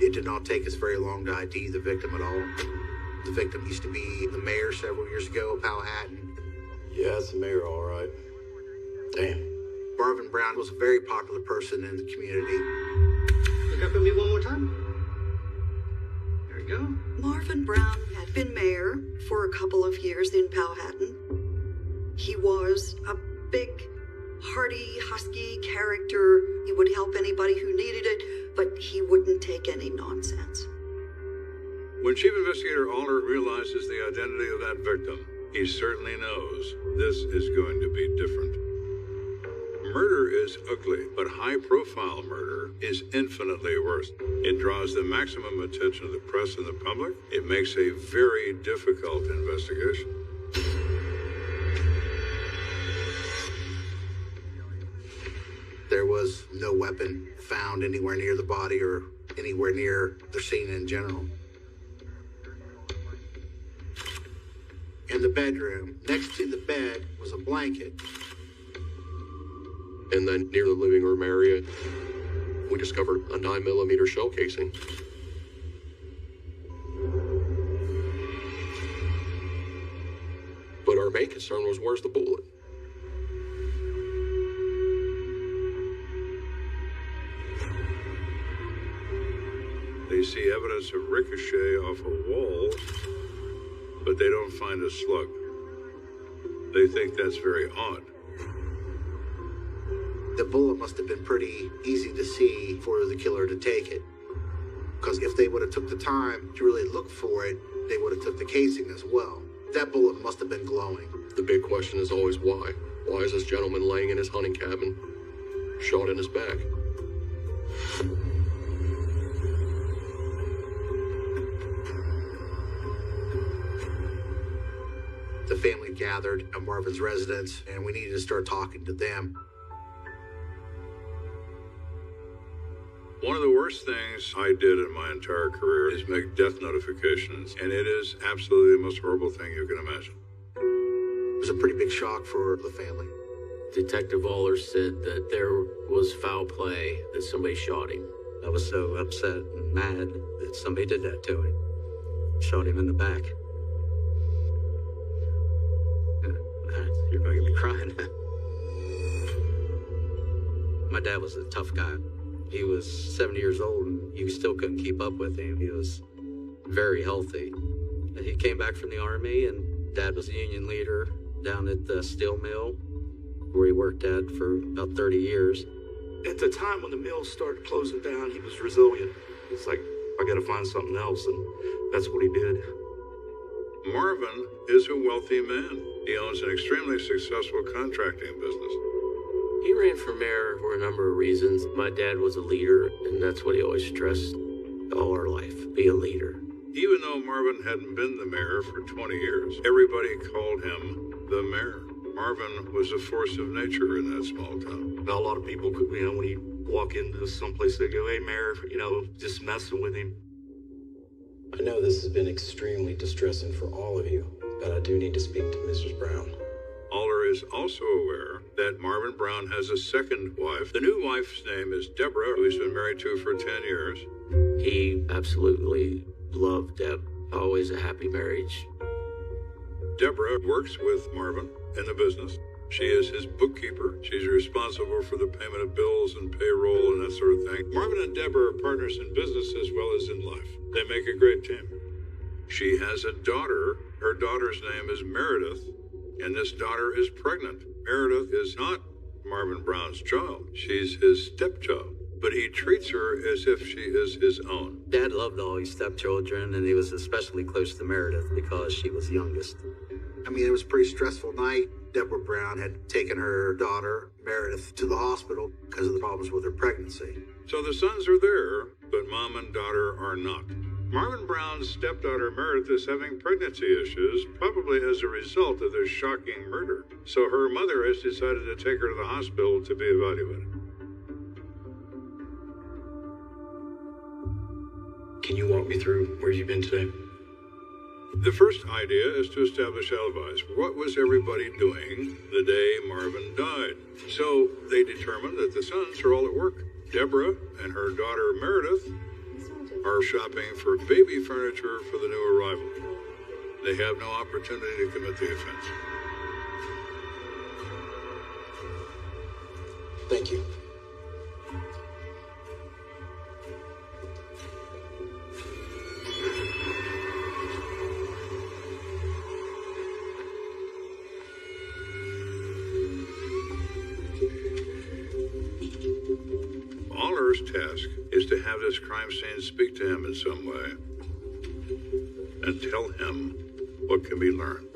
It did not take us very long to ID the victim at all. The victim used to be the mayor several years ago of Powhatan. Yeah, it's the mayor, all right. Damn. Marvin Brown was a very popular person in the community. Look up at me one more time. There we go. Marvin Brown had been mayor for a couple of years in Powhatan. He was a big, hearty, husky character. He would help anybody who needed it, but he wouldn't take any nonsense. When Chief Investigator Aller realizes the identity of that victim, he certainly knows this is going to be different. Murder is ugly, but high-profile murder is infinitely worse. It draws the maximum attention of the press and the public. It makes a very difficult investigation. There was no weapon found anywhere near the body or anywhere near the scene in general. In the bedroom, next to the bed, was a blanket. And then near the living room area, we discovered a 9mm shell casing. But our main concern was, where's the bullet? They see evidence of ricochet off a wall, but they don't find a slug. They think that's very odd. The bullet must have been pretty easy to see for the killer to take it. Because if they would have took the time to really look for it, they would have took the casing as well. That bullet must have been glowing. The big question is always why. Why is this gentleman laying in his hunting cabin, shot in his back? The family gathered at Marvin's residence, and we needed to start talking to them. One of the worst things I did in my entire career is make death notifications, and it is absolutely the most horrible thing you can imagine. It was a pretty big shock for the family. Detective Aller said that there was foul play, that somebody shot him. I was so upset and mad that somebody did that to him. Shot him in the back. You're going to be crying. My dad was a tough guy. He was 70 years old and you still couldn't keep up with him. He was very healthy. He came back from the Army and Dad was a union leader down at the steel mill where he worked at for about 30 years. At the time when the mill started closing down, he was resilient. It's like, I gotta find something else, and that's what he did. Marvin is a wealthy man. He owns an extremely successful contracting business. He ran for mayor for a number of reasons. My dad was a leader, and that's what he always stressed all our life, be a leader. Even though Marvin hadn't been the mayor for 20 years, everybody called him the mayor. Marvin was a force of nature in that small town. A lot of people could, when you walk into someplace, they go, hey, Mayor, just messing with him. I know this has been extremely distressing for all of you, but I do need to speak to Mrs. Brown. Aller is also aware that Marvin Brown has a second wife. The new wife's name is Deborah, who he's been married to for 10 years. He absolutely loved Deb. Always a happy marriage. Deborah works with Marvin in the business. She is his bookkeeper. She's responsible for the payment of bills and payroll and that sort of thing. Marvin and Deborah are partners in business as well as in life. They make a great team. She has a daughter. Her daughter's name is Meredith, and this daughter is pregnant. Meredith is not Marvin Brown's child. She's his stepchild, but he treats her as if she is his own. Dad loved all his stepchildren, and he was especially close to Meredith because she was youngest. It was a pretty stressful night. Deborah Brown had taken her daughter, Meredith, to the hospital because of the problems with her pregnancy. So the sons are there, but mom and daughter are not. Marvin Brown's stepdaughter Meredith is having pregnancy issues, probably as a result of this shocking murder. So her mother has decided to take her to the hospital to be evaluated. Can you walk me through where you've been today? The first idea is to establish alibis. What was everybody doing the day Marvin died? So they determined that the sons are all at work. Deborah and her daughter Meredith are shopping for baby furniture for the new arrival. They have no opportunity to commit the offense. Thank you. Aller's task is to have this crime scene speak to him in some way and tell him what can be learned.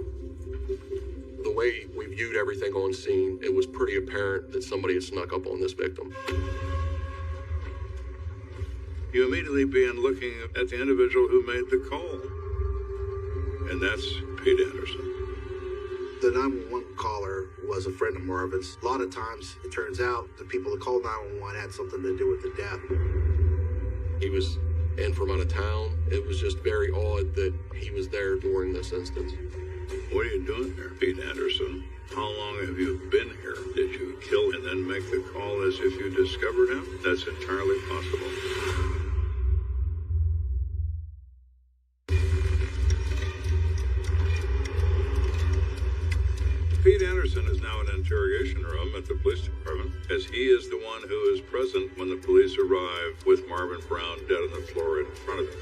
The way we viewed everything on scene, it was pretty apparent that somebody had snuck up on this victim. You immediately begin looking at the individual who made the call, and that's Pete Anderson. The 911 caller was a friend of Marvin's. A lot of times, it turns out, the people that called 911 had something to do with the death. He was in from out of town. It was just very odd that he was there during this instance. What are you doing here, Pete Anderson? How long have you been here? Did you kill and then make the call as if you discovered him? That's entirely possible. Pete Anderson is now in an interrogation room at the police department, as he is the one who is present when the police arrive with Marvin Brown dead on the floor in front of him.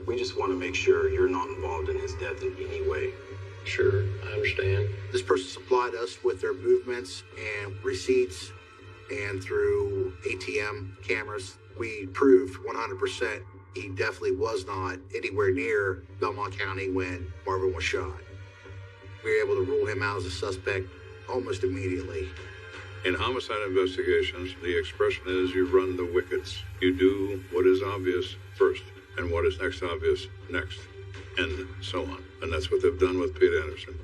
We just want to make sure you're not involved in his death in any way. Sure, I understand. This person supplied us with their movements and receipts, and through ATM cameras, we proved 100% he definitely was not anywhere near Belmont County when Marvin was shot. We were able to rule him out as a suspect almost immediately. In homicide investigations, the expression is you run the wickets. You do what is obvious first, and what is next obvious next, and so on. And that's what they've done with Pete Anderson.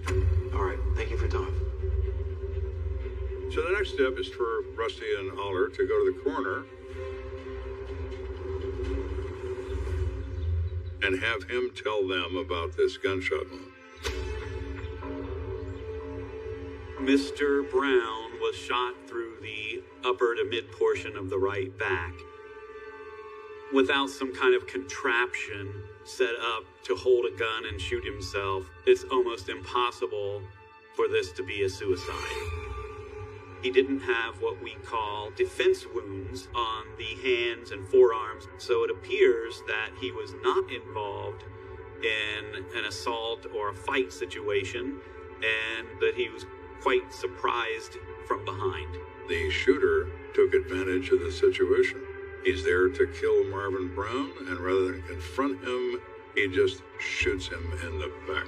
All right, thank you for your time. So the next step is for Rusty and Aller to go to the coroner and have him tell them about this gunshot wound. Mr. Brown was shot through the upper to mid portion of the right back. Without some kind of contraption set up to hold a gun and shoot himself, it's almost impossible for this to be a suicide. He didn't have what we call defense wounds on the hands and forearms, so it appears that he was not involved in an assault or a fight situation, and that he was quite surprised from behind. The shooter took advantage of the situation. He's there to kill Marvin Brown, and rather than confront him, he just shoots him in the back.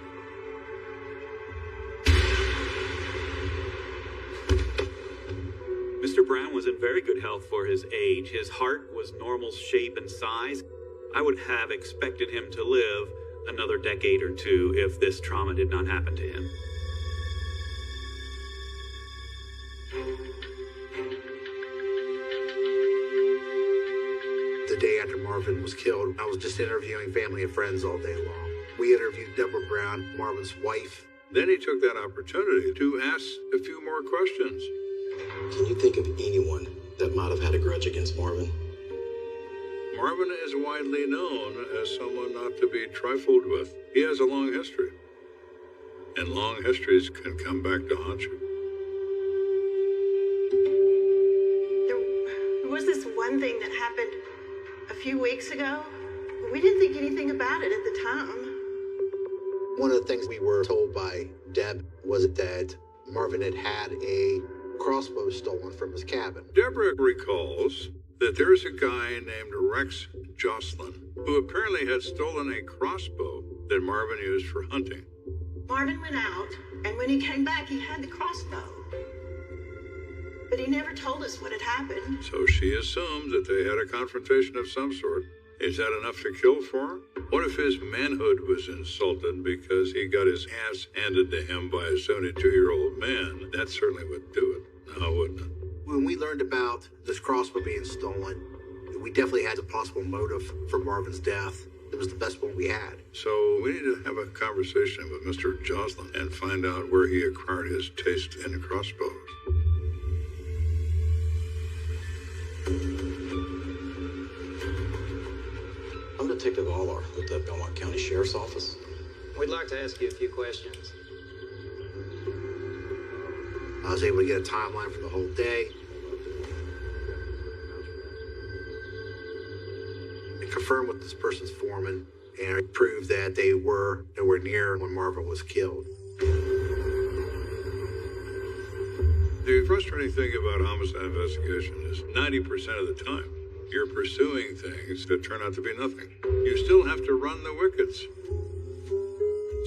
Mr. Brown was in very good health for his age. His heart was normal shape and size. I would have expected him to live another decade or two if this trauma did not happen to him. The day after Marvin was killed, I was just interviewing family and friends all day long. We interviewed Deborah Brown, Marvin's wife. Then he took that opportunity to ask a few more questions. Can you think of anyone that might have had a grudge against Marvin? Marvin is widely known as someone not to be trifled with. He has a long history. And long histories can come back to haunt you. There was this one thing that happened a few weeks ago. We didn't think anything about it at the time. One of the things we were told by Deb was that Marvin had had a crossbow stolen from his cabin. Deborah recalls that there's a guy named Rex Jocelyn who apparently had stolen a crossbow that Marvin used for hunting. Marvin went out, and when he came back, he had the crossbow. But he never told us what had happened. So she assumed that they had a confrontation of some sort. Is that enough to kill for? What if his manhood was insulted because he got his ass handed to him by a 72-year-old man? That certainly would do it, now wouldn't it? When we learned about this crossbow being stolen, we definitely had a possible motive for Marvin's death. It was the best one we had. So we need to have a conversation with Mr. Jocelyn and find out where he acquired his taste in crossbows. I'm Detective Aller with the Belmont County Sheriff's Office. We'd like to ask you a few questions. I was able to get a timeline for the whole day. And confirm with this person's foreman and prove that they were nowhere near when Marvin was killed. The frustrating thing about homicide investigation is 90% of the time, you're pursuing things that turn out to be nothing. You still have to run the wickets.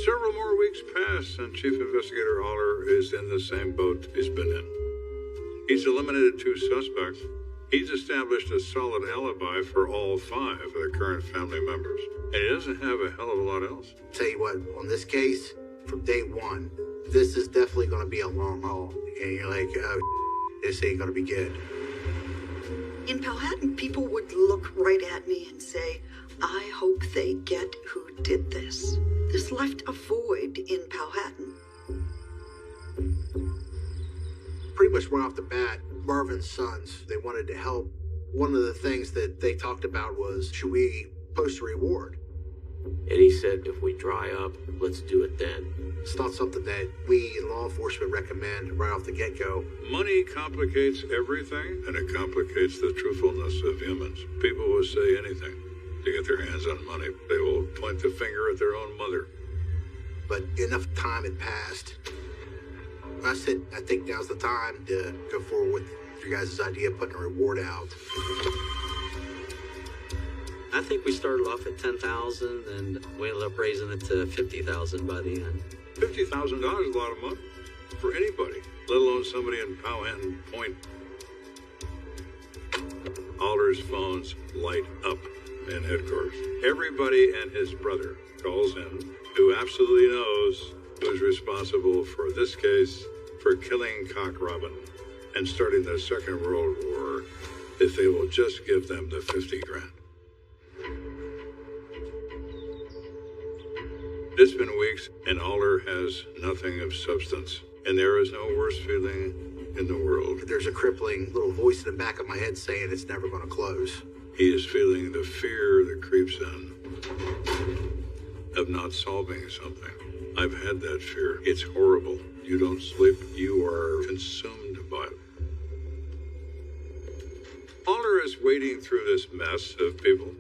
Several more weeks pass, and Chief Investigator Aller is in the same boat he's been in. He's eliminated 2 suspects. He's established a solid alibi for all 5 of the current family members. And he doesn't have a hell of a lot else. Tell you what, on this case, from day one, this is definitely going to be a long haul. And you're like, oh, this ain't going to be good. In Powhatan, people would look right at me and say, I hope they get who did this. This left a void in Powhatan. Pretty much right off the bat, Marvin's sons, they wanted to help. One of the things that they talked about was, should we post a reward? And he said, if we dry up, let's do it then. It's not something that we in law enforcement recommend right off the get-go. Money complicates everything, and it complicates the truthfulness of humans. People will say anything to get their hands on money. They will point the finger at their own mother. but enough time had passed. I said, I think now's the time to go forward with your guys' idea of putting a reward out. I think we started off at 10,000 and we ended up raising it to 50,000 by the end. $50,000 is a lot of money for anybody, let alone somebody in Powhatan Point. Alder's phones light up in headquarters. Everybody and his brother calls in, who absolutely knows who's responsible for this case, for killing Cock Robin and starting the Second World War, if they will just give them the 50 grand. It's been weeks, and Alder has nothing of substance, and there is no worse feeling in the world. There's a crippling little voice in the back of my head saying it's never going to close. He is feeling the fear that creeps in of not solving something. I've had that fear. It's horrible. You don't sleep. You are consumed by it. Alder is wading through this mess of people.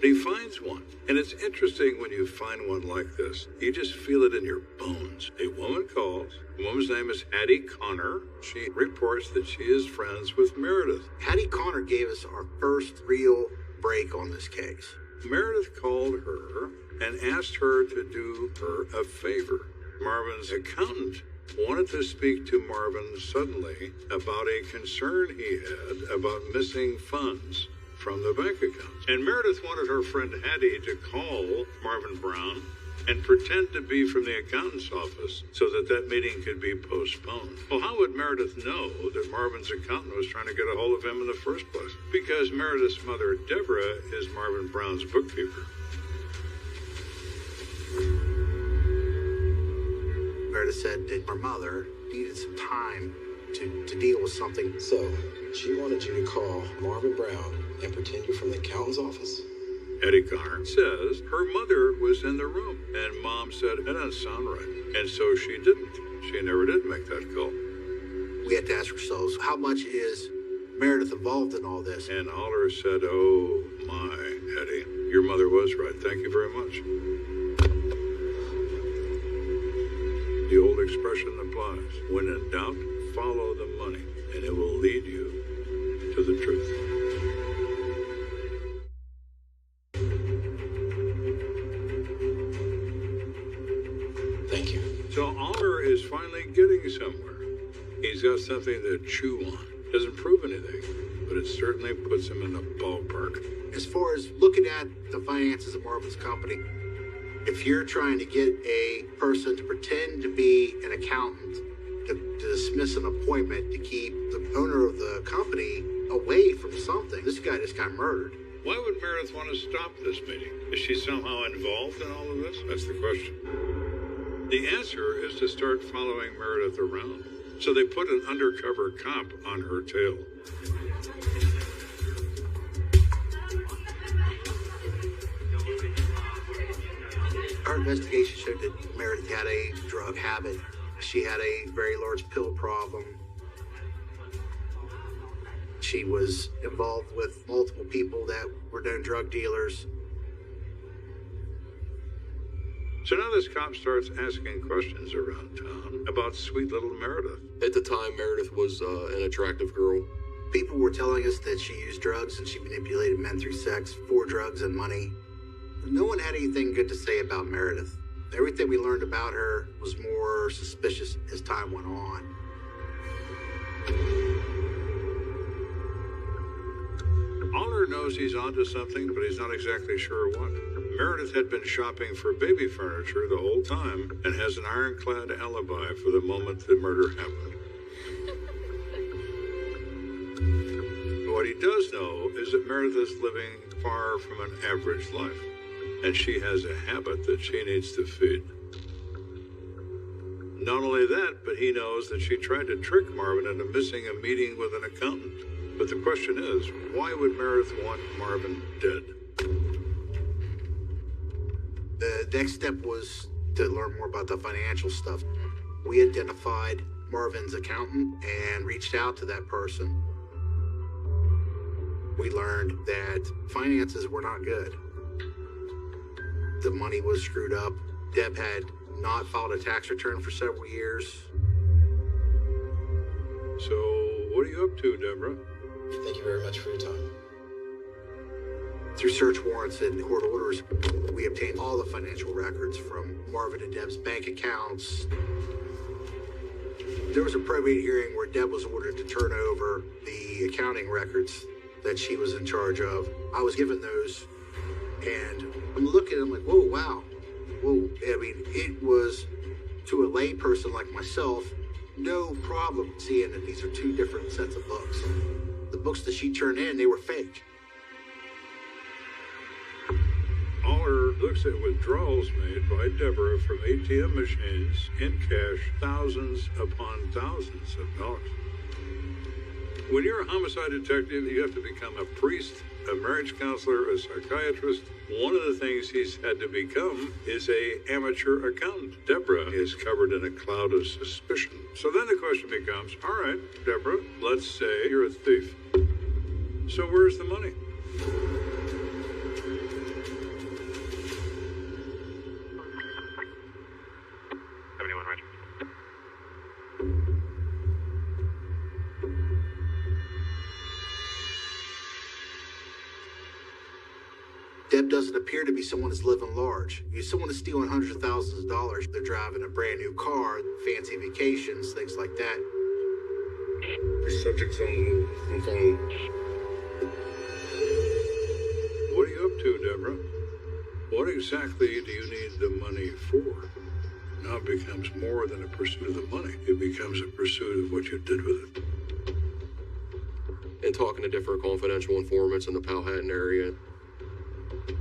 He finds one. And it's interesting when you find one like this. You just feel it in your bones. A woman calls. The woman's name is Hattie Connor. She reports that she is friends with Meredith. Hattie Connor gave us our first real break on this case. Meredith called her and asked her to do her a favor. Marvin's accountant wanted to speak to Marvin suddenly about a concern he had about missing funds from the bank account. And Meredith wanted her friend Hattie to call Marvin Brown and pretend to be from the accountant's office so that that meeting could be postponed. Well, how would Meredith know that Marvin's accountant was trying to get a hold of him in the first place? Because Meredith's mother, Deborah, is Marvin Brown's bookkeeper. Meredith said that her mother needed some time to deal with something. So, she wanted you to call Marvin Brown and pretend you're from the accountant's office? Eddie Connor says her mother was in the room, and Mom said, that doesn't sound right. And so she didn't. She never did make that call. We had to ask ourselves, how much is Meredith involved in all this? And Alder said, oh my, Eddie, your mother was right. Thank you very much. The old expression applies. When in doubt, follow the money, and it will lead you to the truth. Thank you. So Alder is finally getting somewhere. He's got something to chew on. Doesn't prove anything, but it certainly puts him in the ballpark. As far as looking at the finances of Marvin's company, if you're trying to get a person to pretend to be an accountant, to dismiss an appointment, to keep the owner of the company away from something, this guy just got murdered. Why would Meredith want to stop this meeting? Is she somehow involved in all of this? That's the question. The answer is to start following Meredith around. So they put an undercover cop on her tail. Our investigation showed that Meredith had a drug habit. She had a very large pill problem. She was involved with multiple people that were known drug dealers. So now this cop starts asking questions around town about sweet little Meredith. At the time, Meredith was an attractive girl. People were telling us that she used drugs and she manipulated men through sex for drugs and money. No one had anything good to say about Meredith. Everything we learned about her was more suspicious as time went on. Alder knows he's onto something, but he's not exactly sure what. Meredith had been shopping for baby furniture the whole time and has an ironclad alibi for the moment the murder happened. What he does know is that Meredith is living far from an average life, and she has a habit that she needs to feed. Not only that, but he knows that she tried to trick Marvin into missing a meeting with an accountant. But the question is, why would Meredith want Marvin dead? The next step was to learn more about the financial stuff. We identified Marvin's accountant and reached out to that person. We learned that finances were not good. The money was screwed up. Deb had not filed a tax return for several years. So, what are you up to, Deborah? Thank you very much for your time. Through search warrants and court orders, we obtained all the financial records from Marvin and Deb's bank accounts. There was a probate hearing where Deb was ordered to turn over the accounting records that she was in charge of. I was given those, and I'm looking at them like, whoa, wow. Whoa. I mean, it was, to a lay person like myself, no problem seeing that these are two different sets of books. The books that she turned in, they were fake. Aller looks at withdrawals made by Deborah from ATM machines in cash, thousands upon thousands of dollars. When you're a homicide detective, you have to become a priest, a marriage counselor, a psychiatrist. One of the things he's had to become is a amateur accountant. Deborah is covered in a cloud of suspicion. So then the question becomes, all right, Deborah, let's say you're a thief. So where's the money? Deb doesn't appear to be someone that's living large. If someone is stealing hundreds of thousands of dollars, they're driving a brand new car, fancy vacations, things like that. The subject's on phone. What are you up to, Deborah? What exactly do you need the money for? Now it becomes more than a pursuit of the money. It becomes a pursuit of what you did with it. In talking to different confidential informants in the Powhatan area,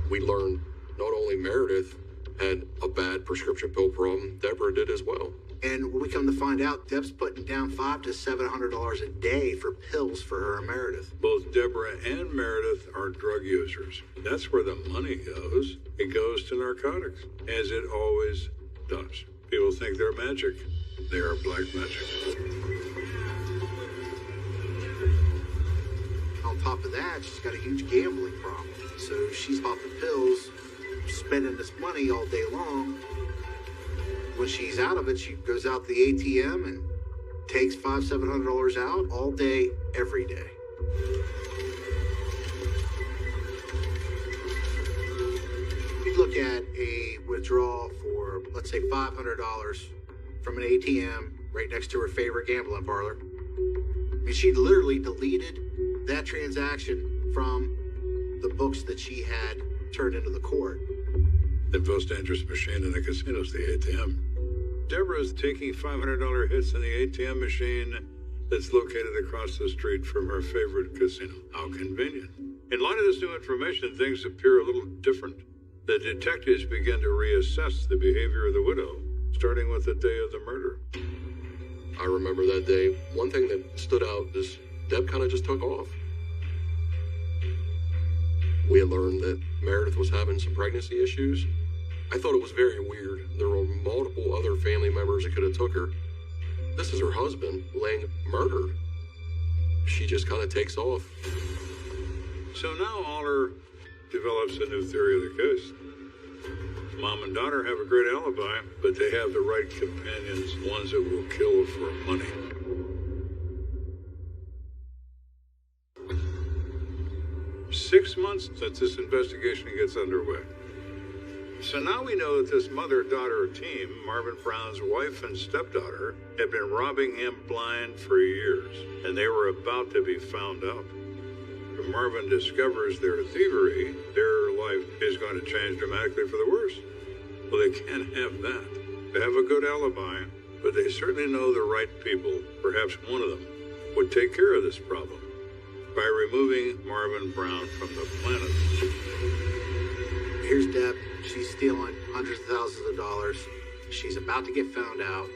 we learned not only Meredith had a bad prescription pill problem, Deborah did as well. And when we come to find out, Deb's putting down $500 to $700 a day for pills for her and Meredith. Both Deborah and Meredith are drug users. That's where the money goes. It goes to narcotics, as it always does. People think they're magic. They are black magic. On top of that, she's got a huge gambling problem. So she's popping pills, spending this money all day long. When she's out of it, she goes out to the ATM and takes $500-700 out all day, every day. You look at a withdrawal for, let's say, $500 from an ATM right next to her favorite gambling parlor. I mean, she literally deleted that transaction from the books that she had turned into the court. The most dangerous machine in the casino is the ATM. Deborah's taking $500 hits in the ATM machine that's located across the street from her favorite casino. How convenient. In light of this new information, things appear a little different. The detectives begin to reassess the behavior of the widow, starting with the day of the murder. I remember that day. One thing that stood out is Deb kind of just took off. We had learned that Meredith was having some pregnancy issues. I thought it was very weird. There were multiple other family members that could have took her. This is her husband laying murdered. She just kind of takes off. So now Aller develops a new theory of the case. Mom and daughter have a great alibi, but they have the right companions, ones that will kill for money. Six months since this investigation gets underway. So now we know that this mother-daughter team, Marvin Brown's wife and stepdaughter, had been robbing him blind for years, and they were about to be found out. When Marvin discovers their thievery, their life is going to change dramatically for the worse. Well, they can't have that. They have a good alibi, but they certainly know the right people. Perhaps one of them would take care of this problem by removing Marvin Brown from the planet. Here's Deb. She's stealing hundreds of thousands of dollars. She's about to get found out.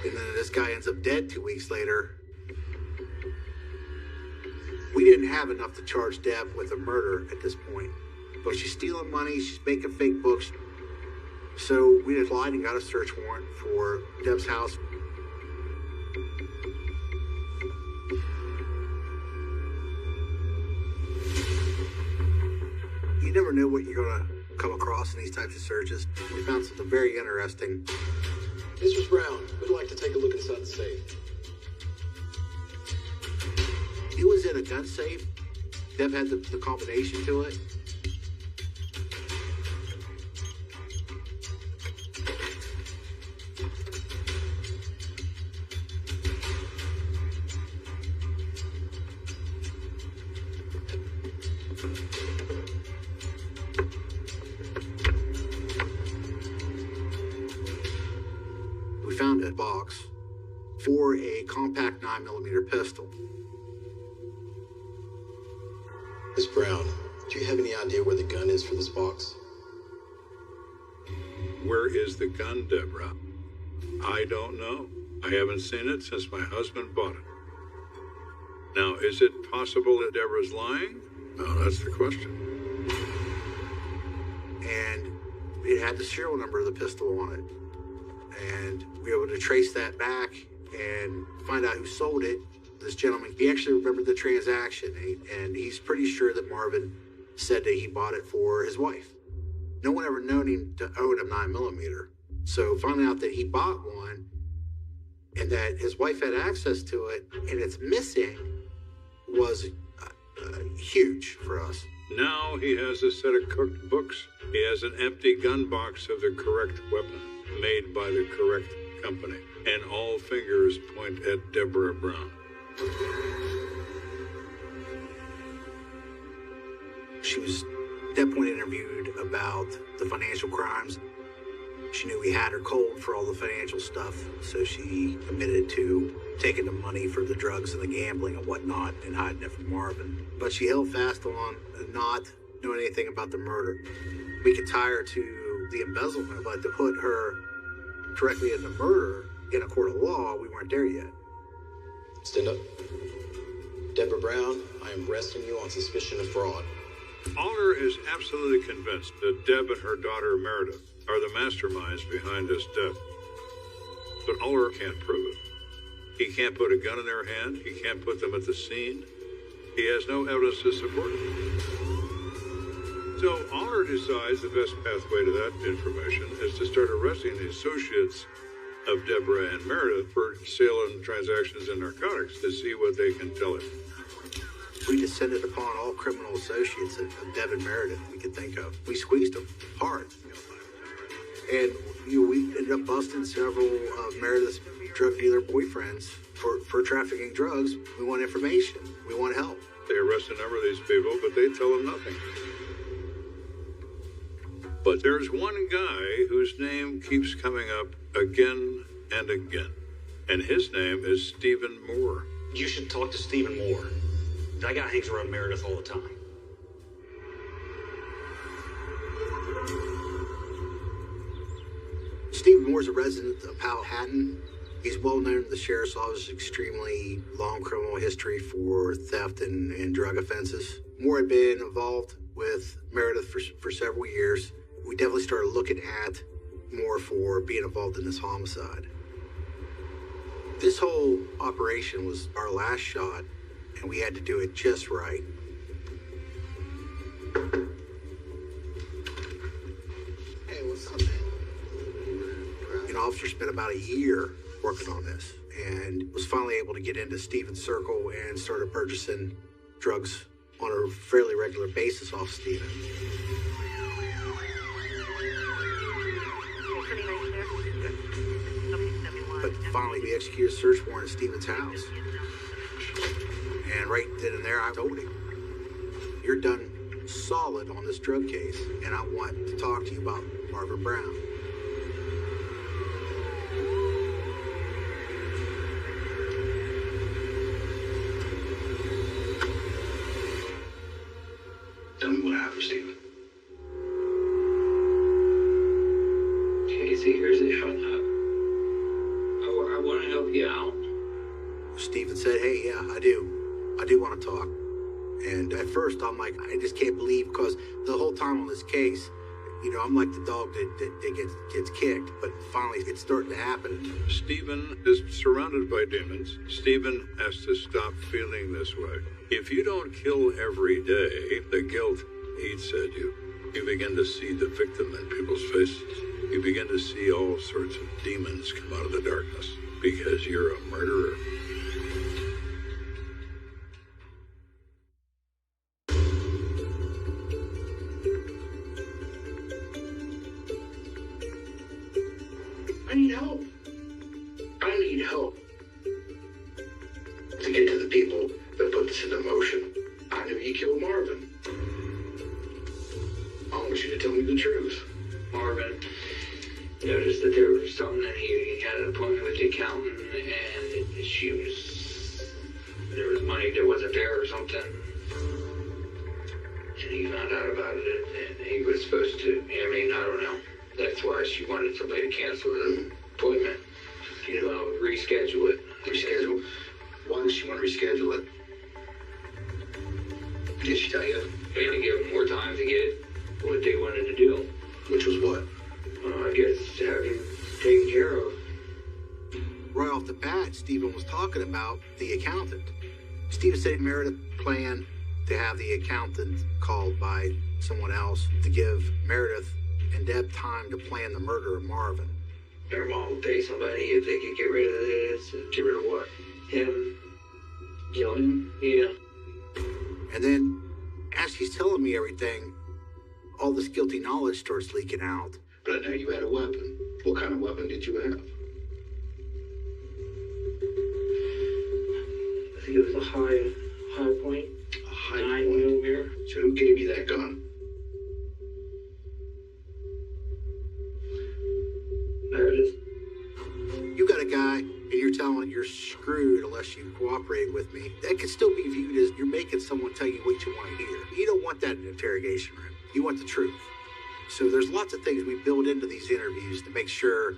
And then this guy ends up dead 2 weeks later. We didn't have enough to charge Deb with a murder at this point. But she's stealing money, she's making fake books. So we applied and got a search warrant for Deb's house. You never know what you're gonna come across in these types of searches. We found something very interesting. Mrs. Brown, we'd like to take a look inside the safe. It was in a gun safe. Deb had the combination to it. We found a box for a compact 9mm pistol. Miss Brown, do you have any idea where the gun is for this box? Where is the gun, Deborah? I don't know. I haven't seen it since my husband bought it. Now, is it possible that Deborah's lying? No, that's the question. And it had the serial number of the pistol on it. And we were able to trace that back and find out who sold it. This gentleman, he actually remembered the transaction, and he's pretty sure that Marvin said that he bought it for his wife. No one ever known him to own a 9mm. So finding out that he bought one and that his wife had access to it and it's missing was huge for us. Now he has a set of cooked books. He has an empty gun box of the correct weapon, made by the correct company. And all fingers point at Deborah Brown. She was at that point interviewed about the financial crimes. She knew we had her cold for all the financial stuff, so she admitted to taking the money for the drugs and the gambling and whatnot and hiding it from Marvin. But she held fast on not knowing anything about the murder. We could tie her to the embezzlement, but to put her directly in the murder in a court of law, we weren't there yet. Stand up. Deborah Brown, I am arresting you on suspicion of fraud. Aller is absolutely convinced that Deb and her daughter Meredith are the masterminds behind this death. But Aller can't prove it. He can't put a gun in their hand. He can't put them at the scene. He has no evidence to support it. So Aller decides the best pathway to that information is to start arresting the associates of Deborah and Meredith for sale and transactions in narcotics to see what they can tell him. We descended upon all criminal associates of Deb and Meredith we could think of. We squeezed them hard. And we ended up busting several of Meredith's drug dealer boyfriends for trafficking drugs. We want information. We want help. They arrest a number of these people, but they tell them nothing. But there's one guy whose name keeps coming up again and again. And his name is Stephen Moore. You should talk to Stephen Moore. That guy hangs around Meredith all the time. Stephen Moore's a resident of Powhatan. He's well known to the sheriff's office, extremely long criminal history for theft and drug offenses. Moore had been involved with Meredith for several years. We definitely started looking at Moore for being involved in this homicide. This whole operation was our last shot, and we had to do it just right. Hey, what's up, man? An officer spent about a year working on this and was finally able to get into Stephen's circle and started purchasing drugs on a fairly regular basis off Stephen. But finally, we executed a search warrant at Stephen's house. And right then and there, I told him, "You're done solid on this drug case, and I want to talk to you about Marvin Brown." Tell me what happened, Stephen. Casey, here's a shut up. I want to help you out. Stephen said, "Hey, yeah, I do want to talk." And at first, I'm like, I just can't believe, because the whole time on this case, you know, I'm like the dog that gets kicked. But finally, it's starting to happen. Stephen is surrounded by demons. Stephen has to stop feeling this way. If you don't kill every day, the guilt eats at you. You begin to see the victim in people's faces. You begin to see all sorts of demons come out of the darkness because you're a murderer. I need help. I need help to get to the people that put this into motion. I knew you killed Marvin. I want you to tell me the truth. Marvin noticed that there was something that he had an appointment with the accountant, and there was money that wasn't there or something. And he found out about it, and he was supposed to, I don't know. That's why she wanted somebody to cancel the appointment. Reschedule it. Reschedule? Why does she want to reschedule it? Did she tell you? And to give them more time to get what they wanted to do. Which was what? I guess have him taken care of. Right off the bat, Stephen was talking about the accountant. Stephen said Meredith planned to have the accountant called by someone else to give Meredith and Deb time to plan the murder of Marvin. Their mom would pay somebody if they could get rid of this. Get rid of what? Him. Kill him? Yeah. And then, as he's telling me everything, all this guilty knowledge starts leaking out. But I know you had a weapon. What kind of weapon did you have? I think it was a high point. A high 9mm. So who gave you that gun? Meredith. You got a guy, and you're telling you're screwed unless you cooperate with me. That could still be viewed as you're making someone tell you what you want to hear. You don't want that in an interrogation room. You want the truth. So there's lots of things we build into these interviews to make sure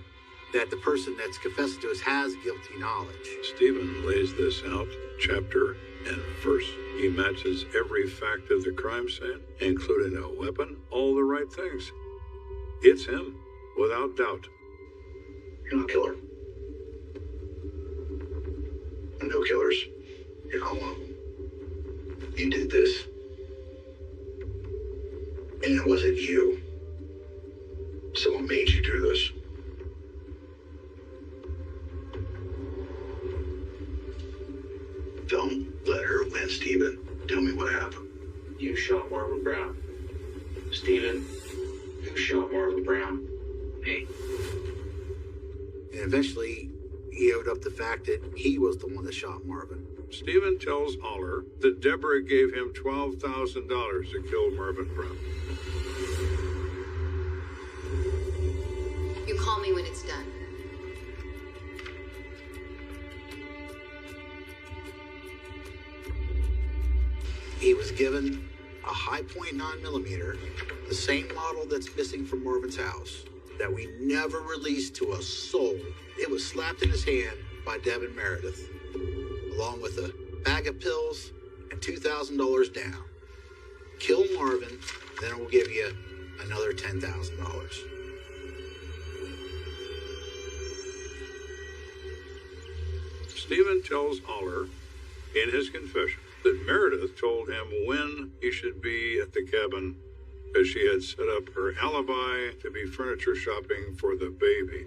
that the person that's confessing to us has guilty knowledge. Stephen lays this out chapter and verse. He matches every fact of the crime scene, including a weapon, all the right things. It's him, without doubt. You're not a killer. No killers. You're not one of them. You did this. And it wasn't you. Someone made you do this. Don't let her win, Stephen. Tell me what happened. You shot Marvin Brown. Stephen, who shot Marvin Brown? Me. And eventually, he owed up the fact that he was the one that shot Marvin. Stephen tells Aller that Deborah gave him $12,000 to kill Marvin Brown. You call me when it's done. He was given a high point 9mm, the same model that's missing from Marvin's house, that we never released to a soul. It was slapped in his hand by Deb and Meredith, along with a bag of pills and $2,000 down. Kill Marvin, then we'll give you another $10,000. Stephen tells Aller in his confession that Meredith told him when he should be at the cabin, as she had set up her alibi to be furniture shopping for the baby.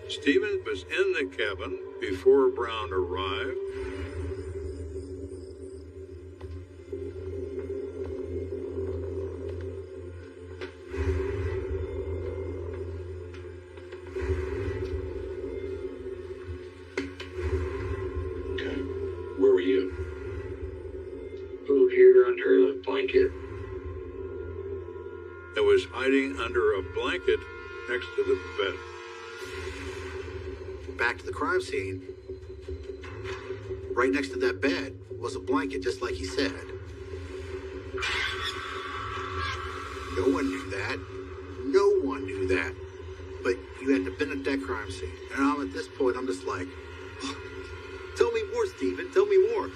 Stephen was in the cabin before Brown arrived. Where were you? Over here under a blanket. It was hiding under a blanket next to the bed. Back to the crime scene. Right next to that bed was a blanket, just like he said. No one knew that. No one knew that. But you had to been at that crime scene. And I'm at this point, I'm just like, tell me more, Stephen. Tell me more.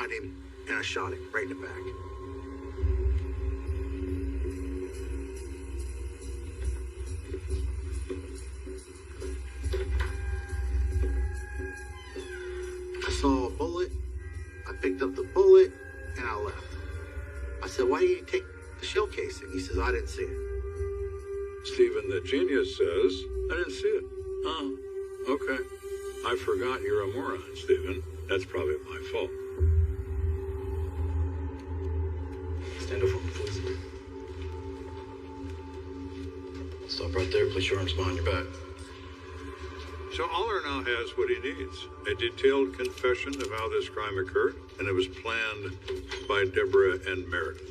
behind him, and I shot him right in the back. I saw a bullet, I picked up the bullet, and I left. I said, why didn't you take the shell casing? He says, I didn't see it. Stephen the genius says, I didn't see it. Oh, okay. I forgot you're a moron, Stephen. That's probably my fault. Stand up for me, please. Stop right there. Place your arms behind your back. So Aller now has what he needs. A detailed confession of how this crime occurred, and it was planned by Deborah and Meredith.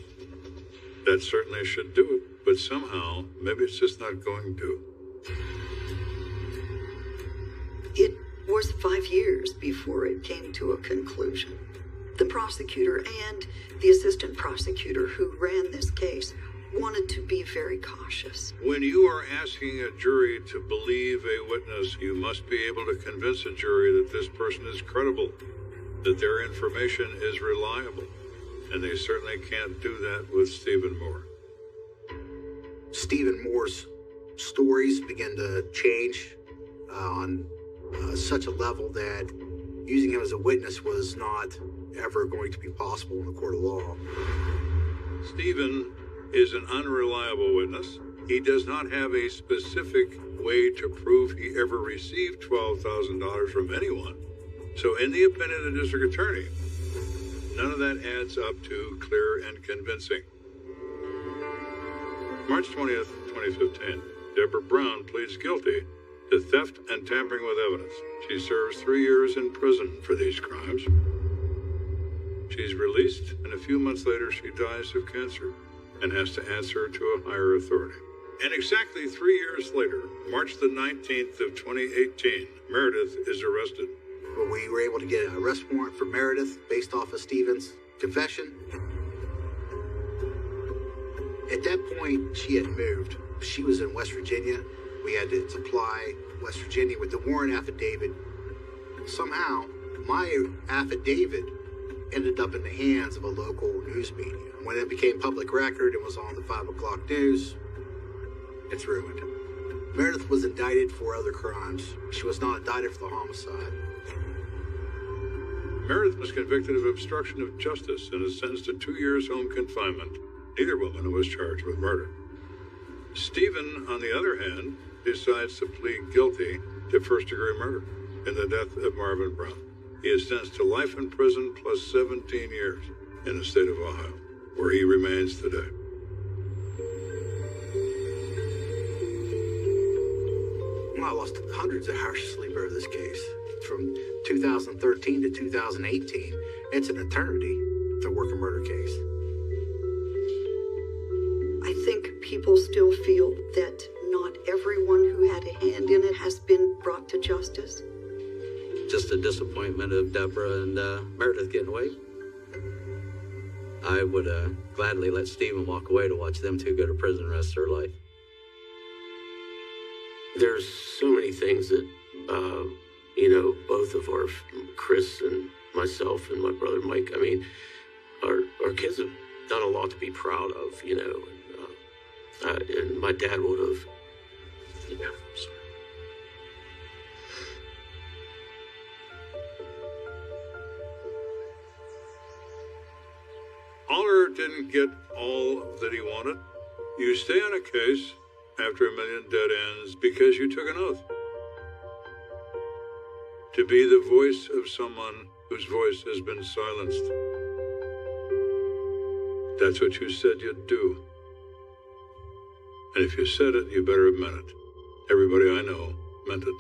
That certainly should do it, but somehow, maybe it's just not going to. It was 5 years before it came to a conclusion. The prosecutor and the assistant prosecutor who ran this case wanted to be very cautious. When you are asking a jury to believe a witness, you must be able to convince a jury that this person is credible, that their information is reliable. And they certainly can't do that with Stephen Moore. Stephen Moore's stories began to change on such a level that using him as a witness was not ever going to be possible in the court of law. Stephen is an unreliable witness. He does not have a specific way to prove he ever received $12,000 from anyone. So in the opinion of the district attorney, none of that adds up to clear and convincing. March 20th, 2015, Deborah Brown pleads guilty to theft and tampering with evidence. She serves 3 years in prison for these crimes. She's released, and a few months later she dies of cancer and has to answer to a higher authority. And exactly 3 years later, March the 19th of 2018, Meredith is arrested. But we were able to get an arrest warrant for Meredith based off of Stephen's confession. At that point, she had moved. She was in West Virginia. We had to supply West Virginia with the warrant affidavit. Somehow, my affidavit ended up in the hands of a local news media. When it became public record and was on the 5 o'clock news, it's ruined. Meredith was indicted for other crimes. She was not indicted for the homicide. Meredith was convicted of obstruction of justice and is sentenced to 2 years home confinement. Neither woman was charged with murder. Stephen, on the other hand, decides to plead guilty to first-degree murder in the death of Marvin Brown. He is sentenced to life in prison plus 17 years in the state of Ohio, where he remains today. Well, I lost hundreds of hours of sleep over this case. From 2013 to 2018, it's an eternity to work a murder case. I think people still feel that not everyone who had a hand in it has been brought to justice. Just a disappointment of Deborah and Meredith getting away. I would gladly let Stephen walk away to watch them two go to prison the rest of their life. There's so many things that, both of our, Chris and myself and my brother Mike, I mean, our kids have done a lot to be proud of, and my dad would have, sorry. Aller didn't get all that he wanted. You stay on a case after a million dead ends because you took an oath to be the voice of someone whose voice has been silenced. That's what you said you'd do. And if you said it, you better have meant it. Everybody I know meant it.